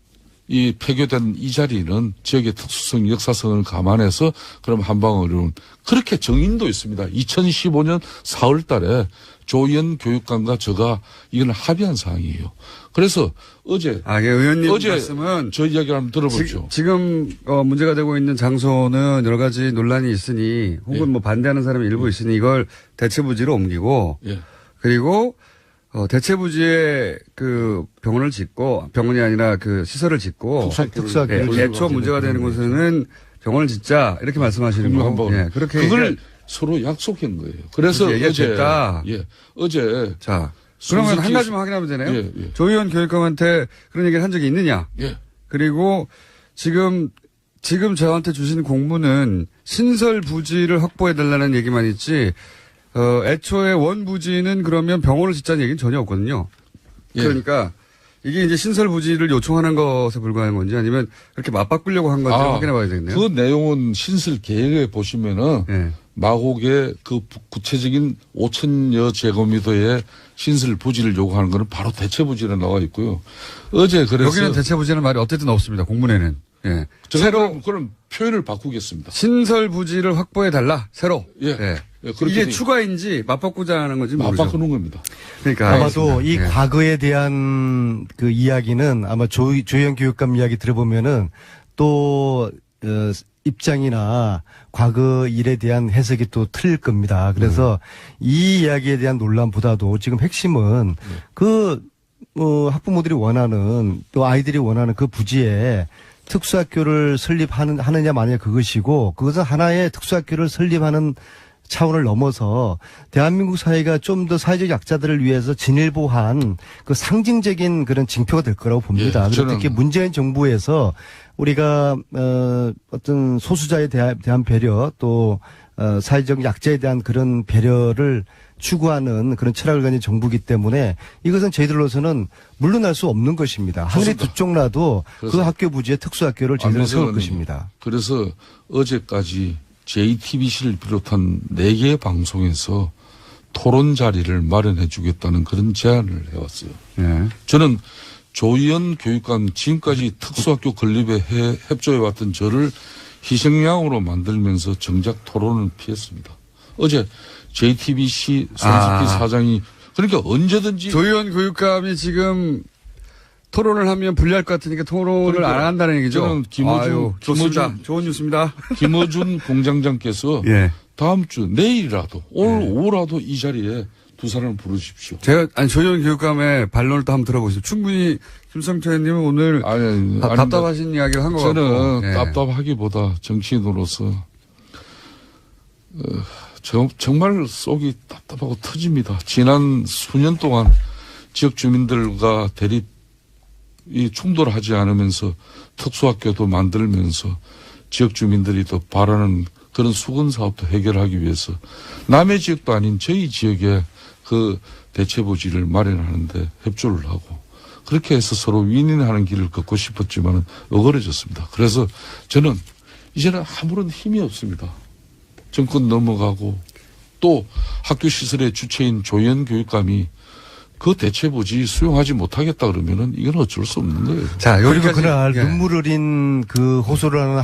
이 폐교된 이 자리는 지역의 특수성, 역사성을 감안해서 그럼 한방어려운 그렇게 정인도 있습니다. 2015년 4월 달에 조희연 교육감과 제가 이건 합의한 사항이에요. 그래서 어제 이게 의원님 말씀은 저 이야기를 한번 들어보죠. 지금 문제가 되고 있는 장소는 여러 가지 논란이 있으니 혹은 예. 뭐 반대하는 사람이 일부 있으니 이걸 대체부지로 옮기고 예. 그리고 대체부지에 그 병원을 짓고 병원이 아니라 그 시설을 짓고 특수학교를 애초 문제가 되는 곳에는 병원을 짓자 이렇게 말씀하시는 거. 한번 예, 그렇게 그걸 서로 약속한 거예요. 그래서 그렇게 어제 얘기했다. 어제 자 그러면 손석희 한 가지만 확인하면 되나요? 예, 예. 조희연 교육감한테 그런 얘기를 한 적이 있느냐? 예. 그리고 지금 저한테 주신 공문은 신설 부지를 확보해 달라는 얘기만 있지. 애초에 원 부지는 그러면 병원을 짓자는 얘기는 전혀 없거든요. 예. 그러니까 이게 이제 신설 부지를 요청하는 것에 불과한 건지 아니면 그렇게 맞바꾸려고 한 건지 확인해 봐야 되겠네요. 그 내용은 신설 계획에 보시면은 예. 마곡의 그 구체적인 5천여 제곱미터의 신설 부지를 요구하는 거는 바로 대체 부지로 나와 있고요. 어제 그래서 여기는 대체 부지는 말이 어쨌든 없습니다. 공문에는. 예. 새로 그럼 표현을 바꾸겠습니다. 신설 부지를 확보해 달라. 새로. 예. 예, 그렇게 이게 돼- 추가인지 맞바꾸자는 건지 모르죠. 맞바꾸는 겁니다. 그러니까 아마도 이 예. 과거에 대한 그 이야기는 아마 조희연 교육감 이야기 들어보면은 또 입장이나 과거 일에 대한 해석이 또 틀릴 겁니다. 그래서 이 이야기에 대한 논란보다도 지금 핵심은 학부모들이 원하는 또 아이들이 원하는 그 부지에 특수학교를 설립하느냐 마느냐 그것이고 그것은 하나의 특수학교를 설립하는 차원을 넘어서 대한민국 사회가 좀 더 사회적 약자들을 위해서 진일보한 그 상징적인 그런 징표가 될 거라고 봅니다. 예, 그리고 특히 문재인 정부에서 우리가 어떤 소수자에 대한 배려 또 사회적 약자에 대한 그런 배려를 추구하는 그런 철학을 가진 정부이기 때문에 이것은 저희들로서는 물러날 수 없는 것입니다. 하늘이 두 쪽 나도 그 학교 부지에 특수학교를 저희들은 세울 것입니다. 그래서 어제까지 JTBC를 비롯한 4개의 방송에서 토론 자리를 마련해 주겠다는 그런 제안을 해왔어요. 예. 저는 조희연 교육감 지금까지 특수학교 건립에 협조해왔던 저를 희생양으로 만들면서 정작 토론을 피했습니다. 어제 JTBC 손석희 사장이 그러니까 언제든지 조희연 교육감이 지금 토론을 하면 불리할 것 같으니까 토론을 그러니까 안 한다는 얘기죠. 저는 좋습니다. 좋은 뉴스입니다. 김어준 공장장께서 예. 다음 주 내일이라도 오늘 오후라도 이 자리에 두 사람을 부르십시오. 제가 조희연 교육감의 반론을 또 한번 들어보시죠. 충분히 김성태 의원님은 오늘 답답하신 이야기를 한 것 같고. 저는 예. 답답하기보다 정치인으로서 정말 속이 답답하고 터집니다. 지난 수년 동안 지역 주민들과 대립이 충돌하지 않으면서 특수학교도 만들면서 지역 주민들이 더 바라는 그런 수건 사업도 해결하기 위해서 남의 지역도 아닌 저희 지역에 그 대체부지를 마련하는데 협조를 하고 그렇게 해서 서로 윈윈하는 길을 걷고 싶었지만 어그러졌습니다. 그래서 저는 이제는 아무런 힘이 없습니다. 정권 넘어가고 또 학교 시설의 주체인 조희연 교육감이 그 대체부지 수용하지 못하겠다 그러면은 이건 어쩔 수 없는 거예요. 자, 그리고 그날 눈물 흘린 그 호소를 하는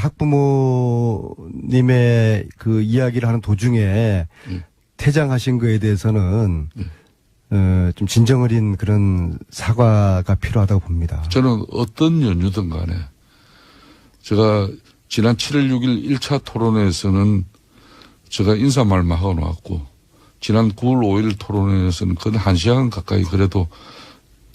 학부모님의 그 이야기를 하는 도중에 퇴장하신 거에 대해서는 좀 진정 어린 그런 사과가 필요하다고 봅니다. 저는 어떤 연유든 간에 제가 지난 7월 6일 1차 토론회에서는 제가 인사말만 하고 나왔고 지난 9월 5일 토론회에서는 거의 1시간 가까이 그래도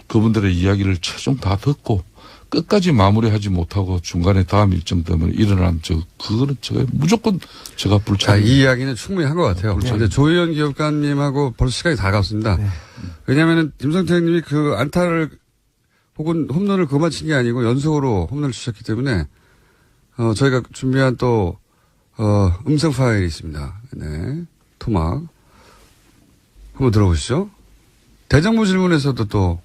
그분들의 이야기를 최종 다 듣고 끝까지 마무리하지 못하고 중간에 다음 일정 때문에 일어난 그거는 제가 무조건 제가 불참. 이 이야기는 충분히 한 것 같아요. 그런데 조희연 교육감님하고 벌써 시간이 다 갔습니다. 네. 왜냐하면 김성태 님이 그 안타를 혹은 홈런을 그만 친 게 아니고 연속으로 홈런을 치셨기 때문에 저희가 준비한 또 음성 파일이 있습니다. 네, 토막 한번 들어보시죠. 대정부 질문에서도 또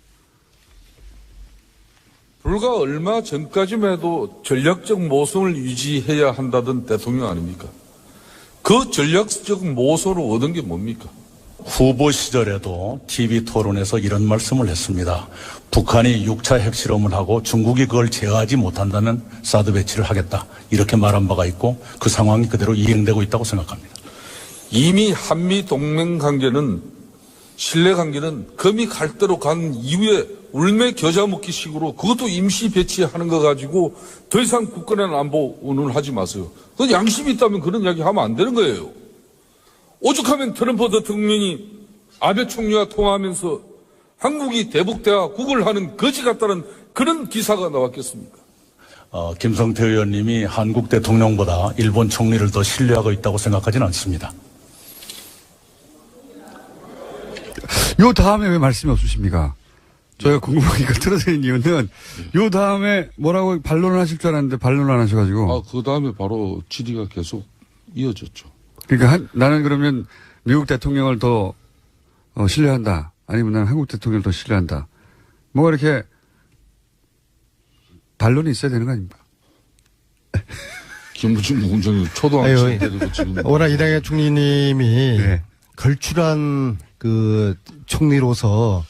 불과 얼마 전까지만 해도 전략적 모성을 유지해야 한다던 대통령 아닙니까? 그 전략적 모성을 얻은 게 뭡니까? 후보 시절에도 TV 토론에서 이런 말씀을 했습니다. 북한이 6차 핵실험을 하고 중국이 그걸 제어하지 못한다면 사드 배치를 하겠다. 이렇게 말한 바가 있고 그 상황이 그대로 이행되고 있다고 생각합니다. 이미 한미 동맹 관계는 신뢰 관계는 금이 갈 대로 간 이후에 울매 겨자 먹기 식으로 그것도 임시 배치하는 거 가지고 더 이상 국가의 안보 운운하지 마세요. 그건 양심이 있다면 그런 이야기 하면 안 되는 거예요. 오죽하면 트럼프 대통령이 아베 총리와 통화하면서 한국이 대북대화 하는 거지 같다는 그런 기사가 나왔겠습니까? 김성태 의원님이 한국 대통령보다 일본 총리를 더 신뢰하고 있다고 생각하지는 않습니다. 요 다음에 왜 말씀이 없으십니까? 저희가 궁금하니까 틀어드린 이유는 요 다음에 뭐라고 반론을 하실 줄 알았는데 반론을 안 하셔가지고. 그 다음에 바로 질의가 계속 이어졌죠. 그러니까 나는 그러면 미국 대통령을 더 신뢰한다. 아니면 나는 한국 대통령을 더 신뢰한다. 뭐가 이렇게 반론이 있어야 되는 거 아닙니까? 김부중 공장이 초등학생 때도 지금. 워낙 이낙연 총리님이 네. 걸출한 그 총리로서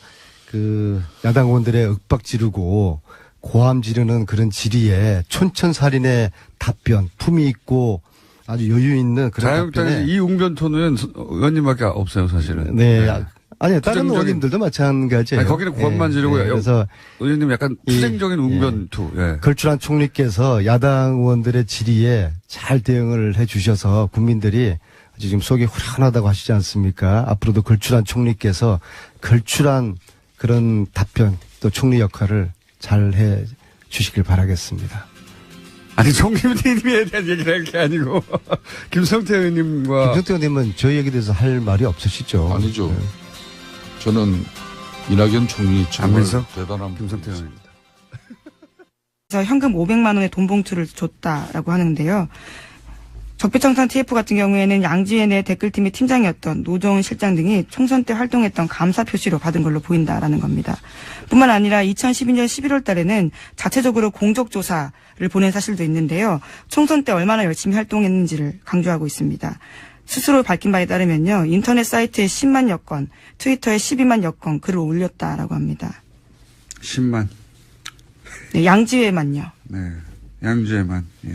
그 야당 의원들의 윽박 지르고 고함 지르는 그런 질의에 촌천살인의 답변, 품위 있고 아주 여유 있는 그런 자유한국당에 답변에 이웅변 토는 의원님밖에 없어요, 사실은. 네. 네. 아니, 다른 의원님들도 마찬가지예요. 아니, 거기는 고함만 지르고 그래서 의원님 약간 투쟁적인 웅변투. 예. 걸출한 총리께서 야당 의원들의 질의에 잘 대응을 해 주셔서 국민들이 지금 속이 후련하다고 하시지 않습니까? 앞으로도 걸출한 총리께서 걸출한 그런 답변 또 총리 역할을 잘 해 주시길 바라겠습니다. 아니, 총리님에 대한 얘기를 할 게 아니고, 김성태 의원님과. 김성태 의원님은 저희 얘기에 대해서 할 말이 없으시죠? 아니죠. 저는 이낙연 총리 정말 안민석? 대단한 김성태 의원입니다. 그래서 현금 500만 원의 돈 봉투를 줬다라고 하는데요. 적폐청산 TF 같은 경우에는 양지회 내 댓글팀의 팀장이었던 노정훈 실장 등이 총선 때 활동했던 감사 표시로 받은 걸로 보인다라는 겁니다. 뿐만 아니라 2012년 11월 달에는 자체적으로 공적조사를 보낸 사실도 있는데요. 총선 때 얼마나 열심히 활동했는지를 강조하고 있습니다. 스스로 밝힌 바에 따르면요. 인터넷 사이트에 10만여 건, 트위터에 12만여 건 글을 올렸다라고 합니다. 10만. 네, 양지회만요. 네. 양주에만. 예.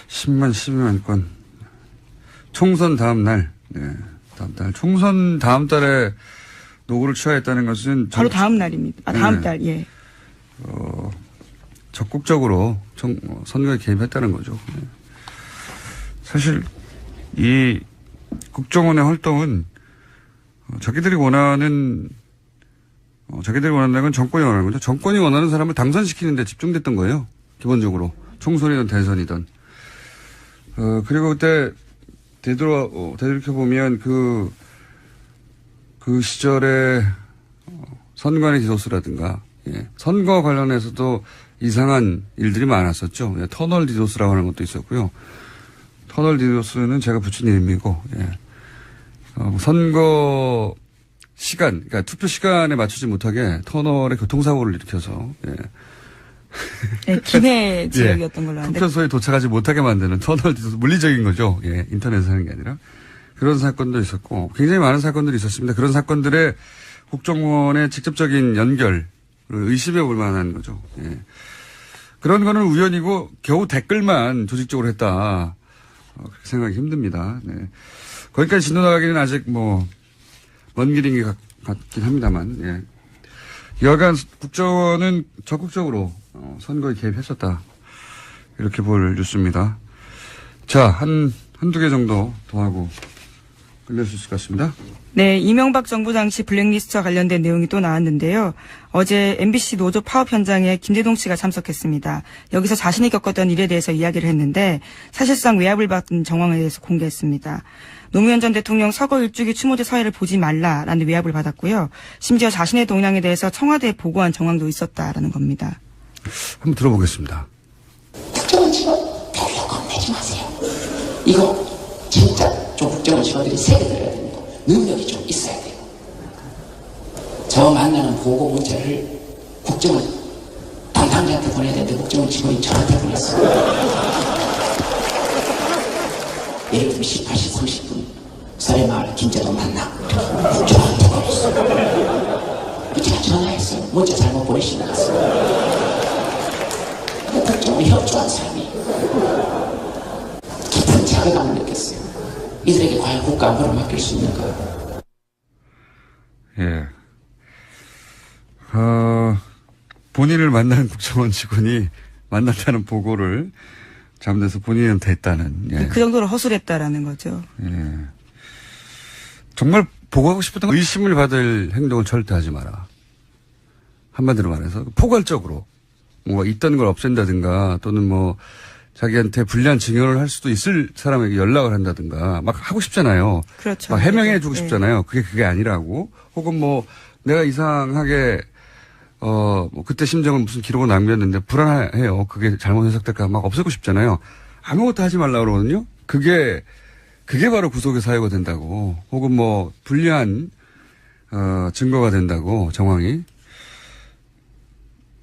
10만, 12만 건. 총선 다음 날. 네. 다음 달. 총선 다음 달에 노고를 취하했다는 것은. 바로 다음 날입니다. 아, 다음 네. 달, 예. 적극적으로 선거에 개입했다는 거죠. 네. 사실, 이 국정원의 활동은 자기들이 원한다는 건 정권이 원하는 거죠. 정권이 원하는 사람을 당선시키는 데 집중됐던 거예요. 기본적으로. 총선이든 대선이든. 그리고 그때 되돌이켜보면 그 시절에 선관위 디도스라든가, 예. 선거 관련해서도 이상한 일들이 많았었죠. 예. 터널 디도스라고 하는 것도 있었고요. 터널 디도스는 제가 붙인 이름이고, 예. 선거 시간, 그러니까 투표 시간에 맞추지 못하게 터널에 교통사고를 일으켜서, 예. 네, 김해 지역이었던 걸로 아는데. 투표소에 도착하지 못하게 만드는 터널 디도스, 물리적인 거죠. 예. 인터넷에서 하는 게 아니라. 그런 사건도 있었고, 굉장히 많은 사건들이 있었습니다. 그런 사건들의 국정원의 직접적인 연결을 의심해 볼 만한 거죠. 예. 그런 거는 우연이고, 겨우 댓글만 조직적으로 했다. 그렇게 생각하기 힘듭니다. 네. 거기까지 진도나가기는 아직 먼 길인 것 같긴 합니다만, 예. 여하간 국정원은 적극적으로 선거에 개입했었다. 이렇게 볼 뉴스입니다. 자, 한두 개 정도 더 하고 끝낼 수 있을 것 같습니다. 네, 이명박 정부 당시 블랙리스트와 관련된 내용이 또 나왔는데요. 어제 MBC 노조 파업 현장에 김대동 씨가 참석했습니다. 여기서 자신이 겪었던 일에 대해서 이야기를 했는데 사실상 외압을 받은 정황에 대해서 공개했습니다. 노무현 전 대통령 서거 일주기 추모제 사회를 보지 말라라는 외압을 받았고요. 심지어 자신의 동향에 대해서 청와대에 보고한 정황도 있었다라는 겁니다. 한번 들어보겠습니다. 국정원 직원 별로 겁내지 마세요. 이거 진짜 좀 국정원 직원들이 새겨들어야 됩니다. 능력이 좀 있어야 돼요. 저 만나는 보고 문자를 국정원 담당자한테 보내야 되는데 국정원 직원이 저한테 보냈어요. 예를 들면 18시 30분 설해마을 김제동 만나 국정원한테 보냈어요. 제가 전화했어요. 문자 잘못 보내신 것 같습니다. 국정원에 협조한 사람이 깊은 자괴감을 느꼈어요. 이들에게 과연 국가 안보를 맡길 수 있는가? 예. 본인을 만나는 국정원 직원이 만났다는 보고를 잘못해서 본인한테 했다는. 예. 그 정도로 허술했다라는 거죠. 예. 정말 보고하고 싶었던 건 의심을 받을 행동을 절대 하지 마라. 한마디로 말해서 포괄적으로 뭔가 있던 걸 없앤다든가 또는 자기한테 불리한 증언을 할 수도 있을 사람에게 연락을 한다든가 막 하고 싶잖아요. 그렇죠. 막 해명해 주고 네. 싶잖아요. 그게 아니라고. 혹은 내가 이상하게 그때 심정은 무슨 기록을 남겼는데 불안해요. 그게 잘못 해석될까 막 없애고 싶잖아요. 아무것도 하지 말라 그러거든요. 그게 바로 구속의 사유가 된다고. 혹은 불리한 증거가 된다고 정황이.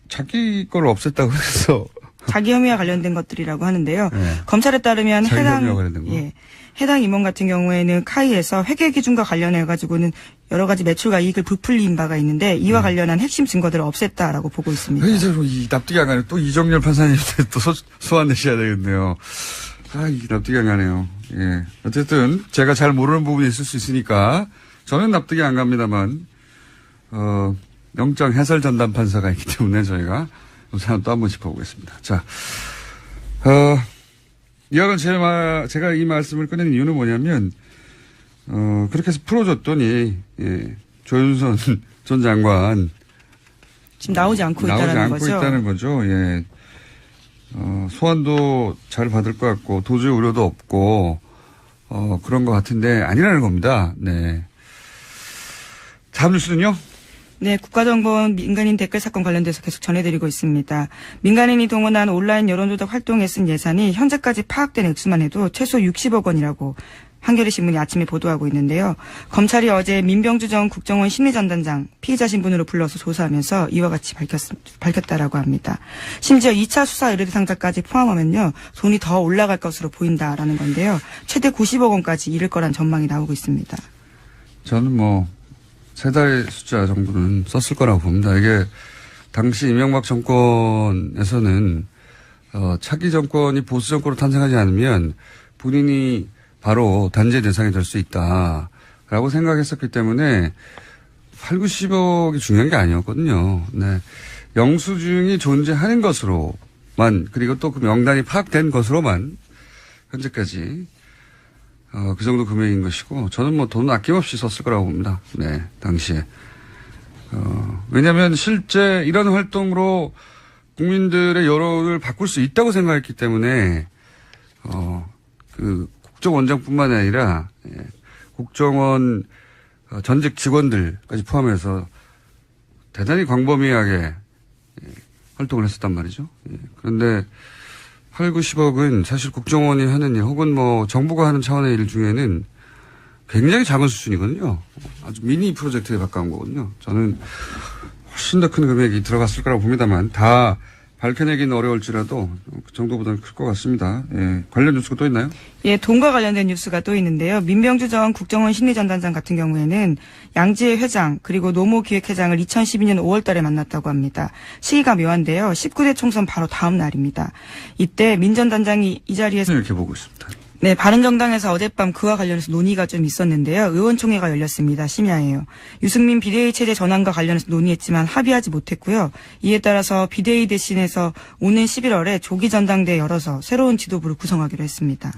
자기 걸 없앴다고 해서. 자기 혐의와 관련된 것들이라고 하는데요. 네. 검찰에 따르면 자기 혐의와 관련된 거. 해당 임원 같은 경우에는 카이에서 회계 기준과 관련해 가지고는 여러 가지 매출과 이익을 부풀린 바가 있는데 이와 관련한 핵심 증거들을 없앴다라고 보고 있습니다. 이제 이 납득이 안 가네. 또 이정열 판사님한테 또 소환되셔야 되겠네요. 이 납득이 안 가네요. 예. 어쨌든 제가 잘 모르는 부분이 있을 수 있으니까 저는 납득이 안 갑니다만 영장 해설 전담 판사가 있기 때문에 저희가 이 사람 또 한번 짚어보겠습니다. 자, 이하건 제가 이 말씀을 꺼내는 이유는 뭐냐면 그렇게 해서 풀어줬더니 조윤선 전 장관 지금 나오지 않고 있다는 거죠. 있다는 거죠. 예. 소환도 잘 받을 것 같고 도저히 우려도 없고 그런 것 같은데 아니라는 겁니다. 네. 다음 뉴스는요? 네, 국가정보원 민간인 댓글 사건 관련돼서 계속 전해드리고 있습니다. 민간인이 동원한 온라인 여론조작 활동에 쓴 예산이 현재까지 파악된 액수만 해도 최소 60억 원이라고 한겨레 신문이 아침에 보도하고 있는데요. 검찰이 어제 민병주 전 국정원 심리전단장 피의자 신분으로 불러서 조사하면서 이와 같이 밝혔다라고 합니다. 심지어 2차 수사 의뢰 대상자까지 포함하면요. 돈이 더 올라갈 것으로 보인다라는 건데요. 최대 90억 원까지 이를 거란 전망이 나오고 있습니다. 저는 3달의 숫자 정도는 썼을 거라고 봅니다. 이게 당시 이명박 정권에서는 차기 정권이 보수 정권으로 탄생하지 않으면 본인이 바로 단죄 대상이 될 수 있다라고 생각했었기 때문에 8, 90억이 중요한 게 아니었거든요. 네. 영수증이 존재하는 것으로만 그리고 또 그 명단이 파악된 것으로만 현재까지 그 정도 금액인 것이고 저는 돈은 아낌없이 썼을 거라고 봅니다. 네, 당시에. 왜냐하면 실제 이런 활동으로 국민들의 여론을 바꿀 수 있다고 생각했기 때문에 국정원장뿐만 아니라 국정원 전직 직원들까지 포함해서 대단히 광범위하게 활동을 했었단 말이죠. 그런데 8, 90억은 사실 국정원이 하는 일 혹은 정부가 하는 차원의 일 중에는 굉장히 작은 수준이거든요. 아주 미니 프로젝트에 가까운 거거든요. 저는 훨씬 더 큰 금액이 들어갔을 거라고 봅니다만 다 밝혀내기는 어려울지라도 그 정도보다는 클 것 같습니다. 예. 관련 뉴스가 또 있나요? 예, 돈과 관련된 뉴스가 또 있는데요. 민병주 전 국정원 심리전단장 같은 경우에는 양지혜 회장 그리고 노모기획회장을 2012년 5월 달에 만났다고 합니다. 시기가 묘한데요. 19대 총선 바로 다음 날입니다. 이때 민 전 단장이 이 자리에서 이렇게 보고 있습니다. 네, 바른정당에서 어젯밤 그와 관련해서 논의가 좀 있었는데요. 의원총회가 열렸습니다. 심야에요. 유승민 비대위 체제 전환과 관련해서 논의했지만 합의하지 못했고요. 이에 따라서 비대위 대신해서 오는 11월에 조기 전당대회 열어서 새로운 지도부를 구성하기로 했습니다.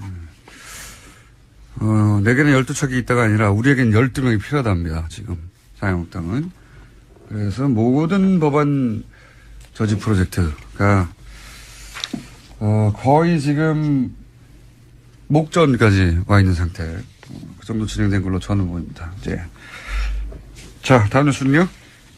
4개는 12척이 있다가 아니라 우리에겐 12명이 필요하답니다. 지금 자유한국당은. 그래서 모든 법안 저지 프로젝트가 거의 지금 목전까지 와 있는 상태. 그 정도 진행된 걸로 저는 보입니다. 이제. 자, 다음 뉴스는요?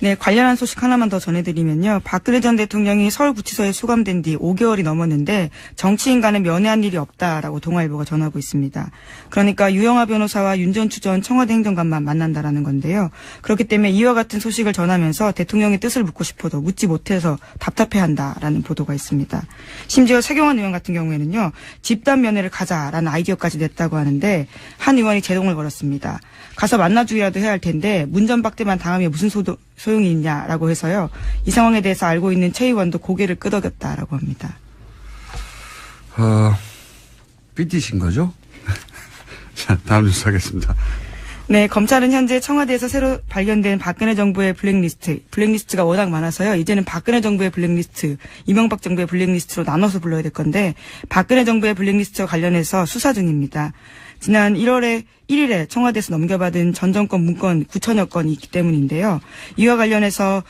네, 관련한 소식 하나만 더 전해드리면요. 박근혜 전 대통령이 서울구치소에 수감된 뒤 5개월이 넘었는데 정치인과는 면회한 일이 없다라고 동아일보가 전하고 있습니다. 그러니까 유영하 변호사와 윤전추 전 청와대 행정관만 만난다라는 건데요. 그렇기 때문에 이와 같은 소식을 전하면서 대통령의 뜻을 묻고 싶어도 묻지 못해서 답답해한다라는 보도가 있습니다. 심지어 최경환 의원 같은 경우에는요. 집단 면회를 가자라는 아이디어까지 냈다고 하는데 한 의원이 제동을 걸었습니다. 가서 만나주기라도 해야 할 텐데 문전박대만 당하면 무슨 소용이 있냐라고 해서요. 이 상황에 대해서 알고 있는 최 의원도 고개를 끄덕였다라고 합니다. 삐띠신 거죠? 자, 다음 뉴스 하겠습니다. 네, 검찰은 현재 청와대에서 새로 발견된 박근혜 정부의 블랙리스트가 워낙 많아서요. 이제는 박근혜 정부의 블랙리스트, 이명박 정부의 블랙리스트로 나눠서 불러야 될 건데 박근혜 정부의 블랙리스트와 관련해서 수사 중입니다. 지난 1일에 청와대에서 넘겨받은 전 정권 문건 9천여 건이 있기 때문인데요. 이와 관련해서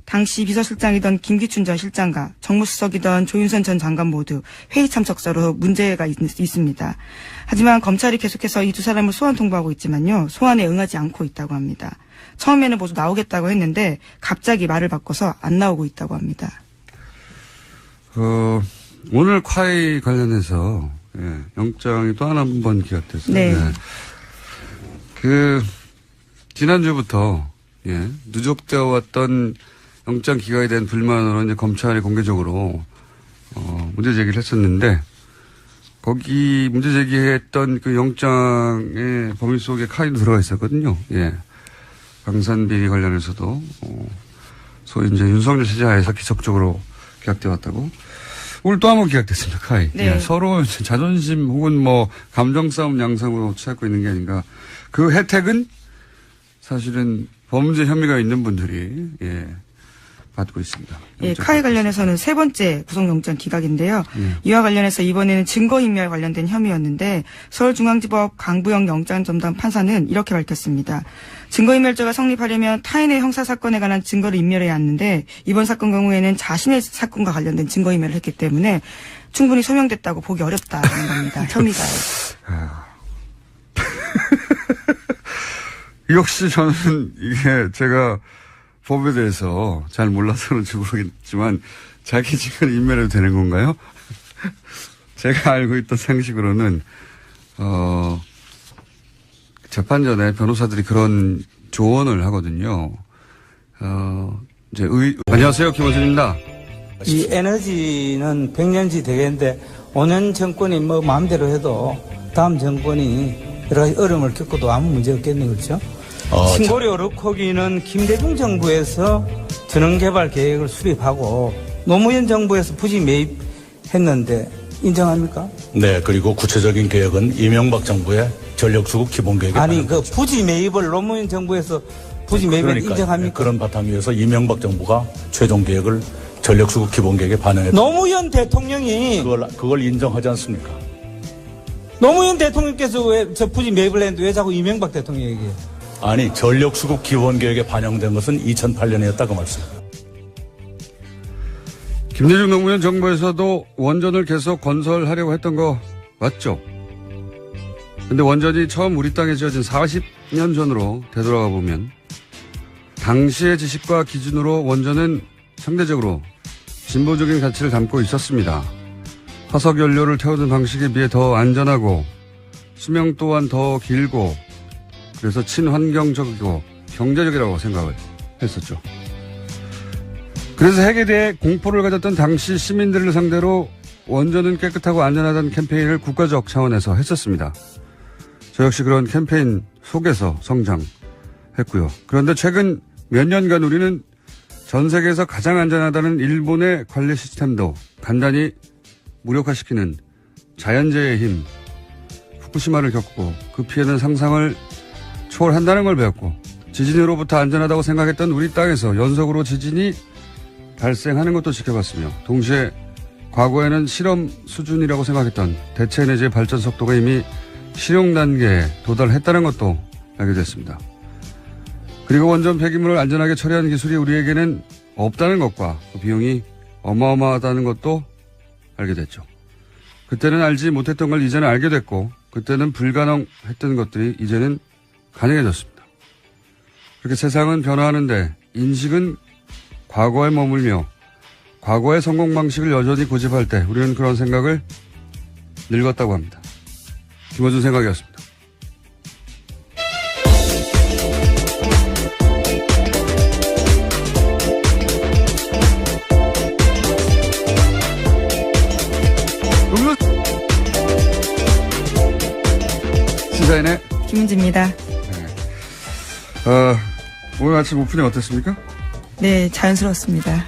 당시 비서실장이던 김기춘 전 실장과 정무수석이던 조윤선 전 장관 모두 회의 참석자로 문제가 있습니다. 하지만 검찰이 계속해서 이 두 사람을 소환 통보하고 있지만요. 소환에 응하지 않고 있다고 합니다. 처음에는 모두 나오겠다고 했는데 갑자기 말을 바꿔서 안 나오고 있다고 합니다. 오늘 콰이 관련해서 영장이 또 한 번 기각됐어요. 네. 지난주부터 누적되어 왔던 영장 기각에 대한 불만으로 이제 검찰이 공개적으로 문제 제기를 했었는데 거기 문제 제기했던 그 영장의 범위 속에 카이도 들어가 있었거든요. 강산비리 관련해서도 소위 이제 윤석열 체제하에서 기적적으로 기각되어 왔다고. 오늘 또 한 번 기각됐습니다. 카이. 네. 서로 자존심 혹은 감정 싸움 양상으로 취하고 있는 게 아닌가. 그 혜택은 사실은 범죄 혐의가 있는 분들이 받고 있습니다. 예, 카이 관련해서는 세 번째 구속영장 기각인데요. 이와 관련해서 이번에는 증거인멸 관련된 혐의였는데 서울중앙지법 강부영 영장전담 판사는 이렇게 밝혔습니다. 증거인멸죄가 성립하려면 타인의 형사사건에 관한 증거를 인멸해야 하는데 이번 사건 경우에는 자신의 사건과 관련된 증거인멸을 했기 때문에 충분히 소명됐다고 보기 어렵다는 겁니다. 혐의가. 역시 저는 이게 제가 법에 대해서 잘 몰라서 그런지 모르겠지만 자기 직을 인멸해도 되는 건가요? 제가 알고 있던 상식으로는 재판 전에 변호사들이 그런 조언을 하거든요. 안녕하세요. 김원준입니다. 이 에너지는 100년지 되겠는데 5년 정권이 뭐 마음대로 해도 다음 정권이 여러 가지 어려움을 겪어도 아무 문제 없겠네요. 그렇죠? 신고리 오르코기는 김대중 정부에서 전원개발 계획을 수립하고 노무현 정부에서 부지 매입했는데 인정합니까? 네, 그리고 구체적인 계획은 이명박 정부의 전력수급 기본계획에 아니 그 부지 매입을 노무현 정부에서 부지 매입을 인정합니까? 그런 바탕 위에서 이명박 정부가 최종 계획을 전력수급 기본계획에 반영했다. 노무현 대통령이 그걸 인정하지 않습니까? 노무현 대통령께서 왜 저 부지 매입을 했는데 왜 자꾸 이명박 대통령 얘기해요? 아니, 전력수급 기본계획에 반영된 것은 2008년이었다고 말씀. 김대중 노무현 정부에서도 원전을 계속 건설하려고 했던 거 맞죠? 근데 원전이 처음 우리 땅에 지어진 40년 전으로 되돌아가 보면 당시의 지식과 기준으로 원전은 상대적으로 진보적인 가치를 담고 있었습니다. 화석 연료를 태우는 방식에 비해 더 안전하고 수명 또한 더 길고 그래서 친환경적이고 경제적이라고 생각을 했었죠. 그래서 핵에 대해 공포를 가졌던 당시 시민들을 상대로 원전은 깨끗하고 안전하다는 캠페인을 국가적 차원에서 했었습니다. 저 역시 그런 캠페인 속에서 성장했고요. 그런데 최근 몇 년간 우리는 전 세계에서 가장 안전하다는 일본의 관리 시스템도 간단히 무력화시키는 자연재해의 힘, 후쿠시마를 겪고 그 피해는 상상을 초월한다는 걸 배웠고 지진으로부터 안전하다고 생각했던 우리 땅에서 연속으로 지진이 발생하는 것도 지켜봤으며 동시에 과거에는 실험 수준이라고 생각했던 대체에너지 발전 속도가 이미 실용 단계에 도달했다는 것도 알게 됐습니다. 그리고 원전 폐기물을 안전하게 처리하는 기술이 우리에게는 없다는 것과 그 비용이 어마어마하다는 것도 알게 됐죠. 그때는 알지 못했던 걸 이제는 알게 됐고 그때는 불가능했던 것들이 이제는 가능해졌습니다. 그렇게 세상은 변화하는데 인식은 과거에 머물며 과거의 성공 방식을 여전히 고집할 때 우리는 그런 생각을 늙었다고 합니다. 김어준 생각이었습니다. 시사인의 김은지입니다. 오늘 아침 오프닝 어땠습니까? 네, 자연스러웠습니다.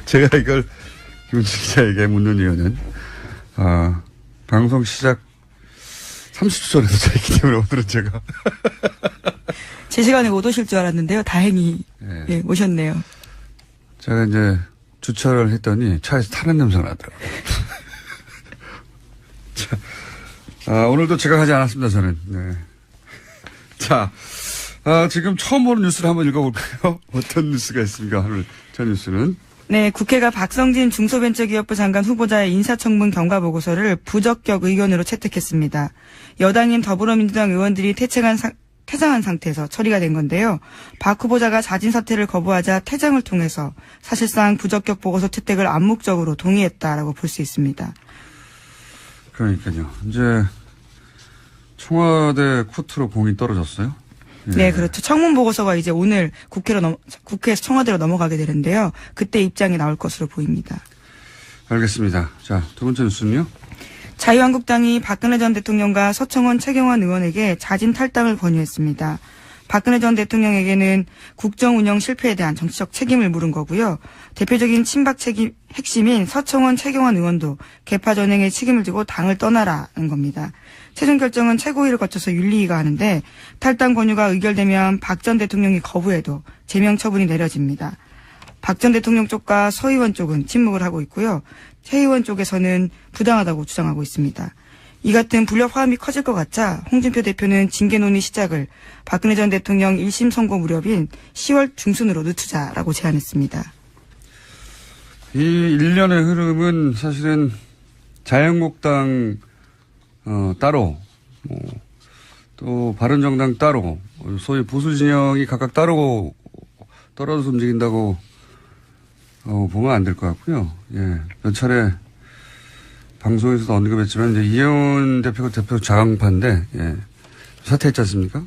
제가 이걸 김은지 기자에게 묻는 이유는 방송 시작 30초 전에 도착했기 때문에 오늘은 제가 제 시간에 못 오실 줄 알았는데요. 다행히 네, 오셨네요. 제가 이제 주차를 했더니 차에서 타는 냄새가 나더라고요. 자, 오늘도 제가 하지 않았습니다. 저는. 네. 자, 지금 처음 보는 뉴스를 한번 읽어볼까요? 어떤 뉴스가 있습니까? 오늘 저 뉴스는. 네, 국회가 박성진 중소벤처기업부 장관 후보자의 인사청문 경과보고서를 부적격 의견으로 채택했습니다. 여당인 더불어민주당 의원들이 퇴장한 상태에서 처리가 된 건데요. 박 후보자가 자진 사퇴를 거부하자 퇴장을 통해서 사실상 부적격 보고서 채택을 암묵적으로 동의했다라고 볼 수 있습니다. 그러니까요. 이제 청와대 코트로 공이 떨어졌어요? 예. 네, 그렇죠. 청문 보고서가 이제 오늘 국회에서 청와대로 넘어가게 되는데요. 그때 입장이 나올 것으로 보입니다. 알겠습니다. 자, 두 번째 뉴스는요? 자유한국당이 박근혜 전 대통령과 서청원 최경환 의원에게 자진 탈당을 권유했습니다. 박근혜 전 대통령에게는 국정 운영 실패에 대한 정치적 책임을 물은 거고요. 대표적인 친박 책임 핵심인 서청원 최경환 의원도 개파 전행에 책임을 지고 당을 떠나라는 겁니다. 최종 결정은 최고위를 거쳐서 윤리위가 하는데 탈당 권유가 의결되면 박 전 대통령이 거부해도 제명 처분이 내려집니다. 박 전 대통령 쪽과 서 의원 쪽은 침묵을 하고 있고요. 최 의원 쪽에서는 부당하다고 주장하고 있습니다. 이 같은 불협 화음이 커질 것 같자 홍준표 대표는 징계 논의 시작을 박근혜 전 대통령 1심 선고 무렵인 10월 중순으로 늦추자라고 제안했습니다. 이 일련의 흐름은 사실은 자유한국당 따로 또 바른정당 따로 소위 보수 진영이 각각 따로 떨어져서 움직인다고 보면 안 될 것 같고요. 예, 몇 차례 방송에서도 언급했지만 이제 이혜원 대표가 대표 자강파인데 예, 사퇴했지 않습니까?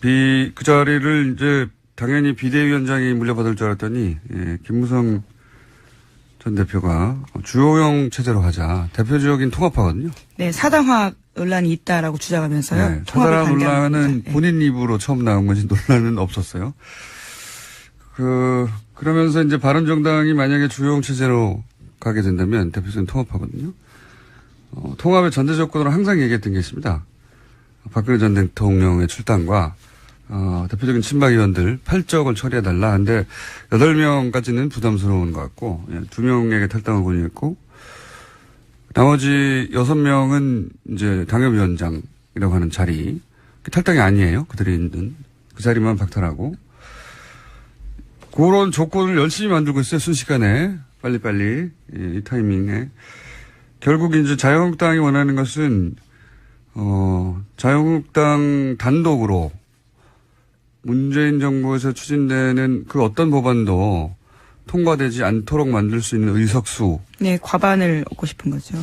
그 자리를 이제 당연히 비대위원장이 물려받을 줄 알았더니 예, 김무성 전 대표가 주호영 체제로 하자. 대표적인 통합파거든요. 네, 사당화 논란이 있다라고 주장하면서요. 네, 통합을 사당 논란은 반대합니다. 본인 입으로 처음 나온 거지 논란은 없었어요. 그러면서 이제 바른정당이 만약에 주호영 체제로 가게 된다면 대표적인 통합하거든요. 통합의 전제 조건으로 항상 얘기했던 게 있습니다. 박근혜 전 대통령의 출당과 대표적인 친박 의원들 8적을 처리해달라. 근데 8명까지는 부담스러운 것 같고 2명에게 탈당을 권유했고 나머지 6명은 이제 당협위원장이라고 하는 자리 탈당이 아니에요. 그들이 있는 그 자리만 박탈하고 그런 조건을 열심히 만들고 있어요. 순식간에 빨리빨리 이 타이밍에 결국 이제 자유한국당이 원하는 것은 자유한국당 단독으로 문재인 정부에서 추진되는 그 어떤 법안도 통과되지 않도록 만들 수 있는 의석수. 네, 과반을 얻고 싶은 거죠.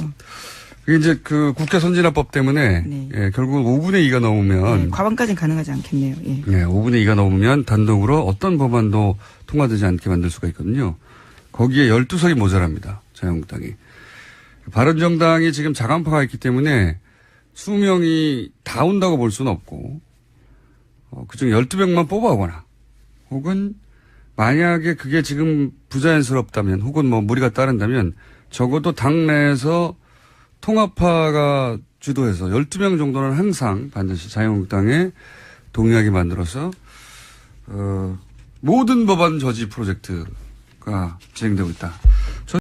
그게 이제 그 국회 선진화법 때문에 네. 예, 결국은 5분의 2가 넘으면 네, 과반까지는 가능하지 않겠네요. 예. 예, 5분의 2가 넘으면 단독으로 어떤 법안도 통과되지 않게 만들 수가 있거든요. 거기에 12석이 모자랍니다. 자유한국당이. 바른정당이 지금 자강파가 있기 때문에 수명이 다 온다고 볼 수는 없고 그중 12명만 뽑아오거나 혹은 만약에 그게 지금 부자연스럽다면 혹은 뭐 무리가 따른다면 적어도 당내에서 통합파가 주도해서 12명 정도는 항상 반드시 자유한국당에 동의하게 만들어서 모든 법안 저지 프로젝트가 진행되고 있다.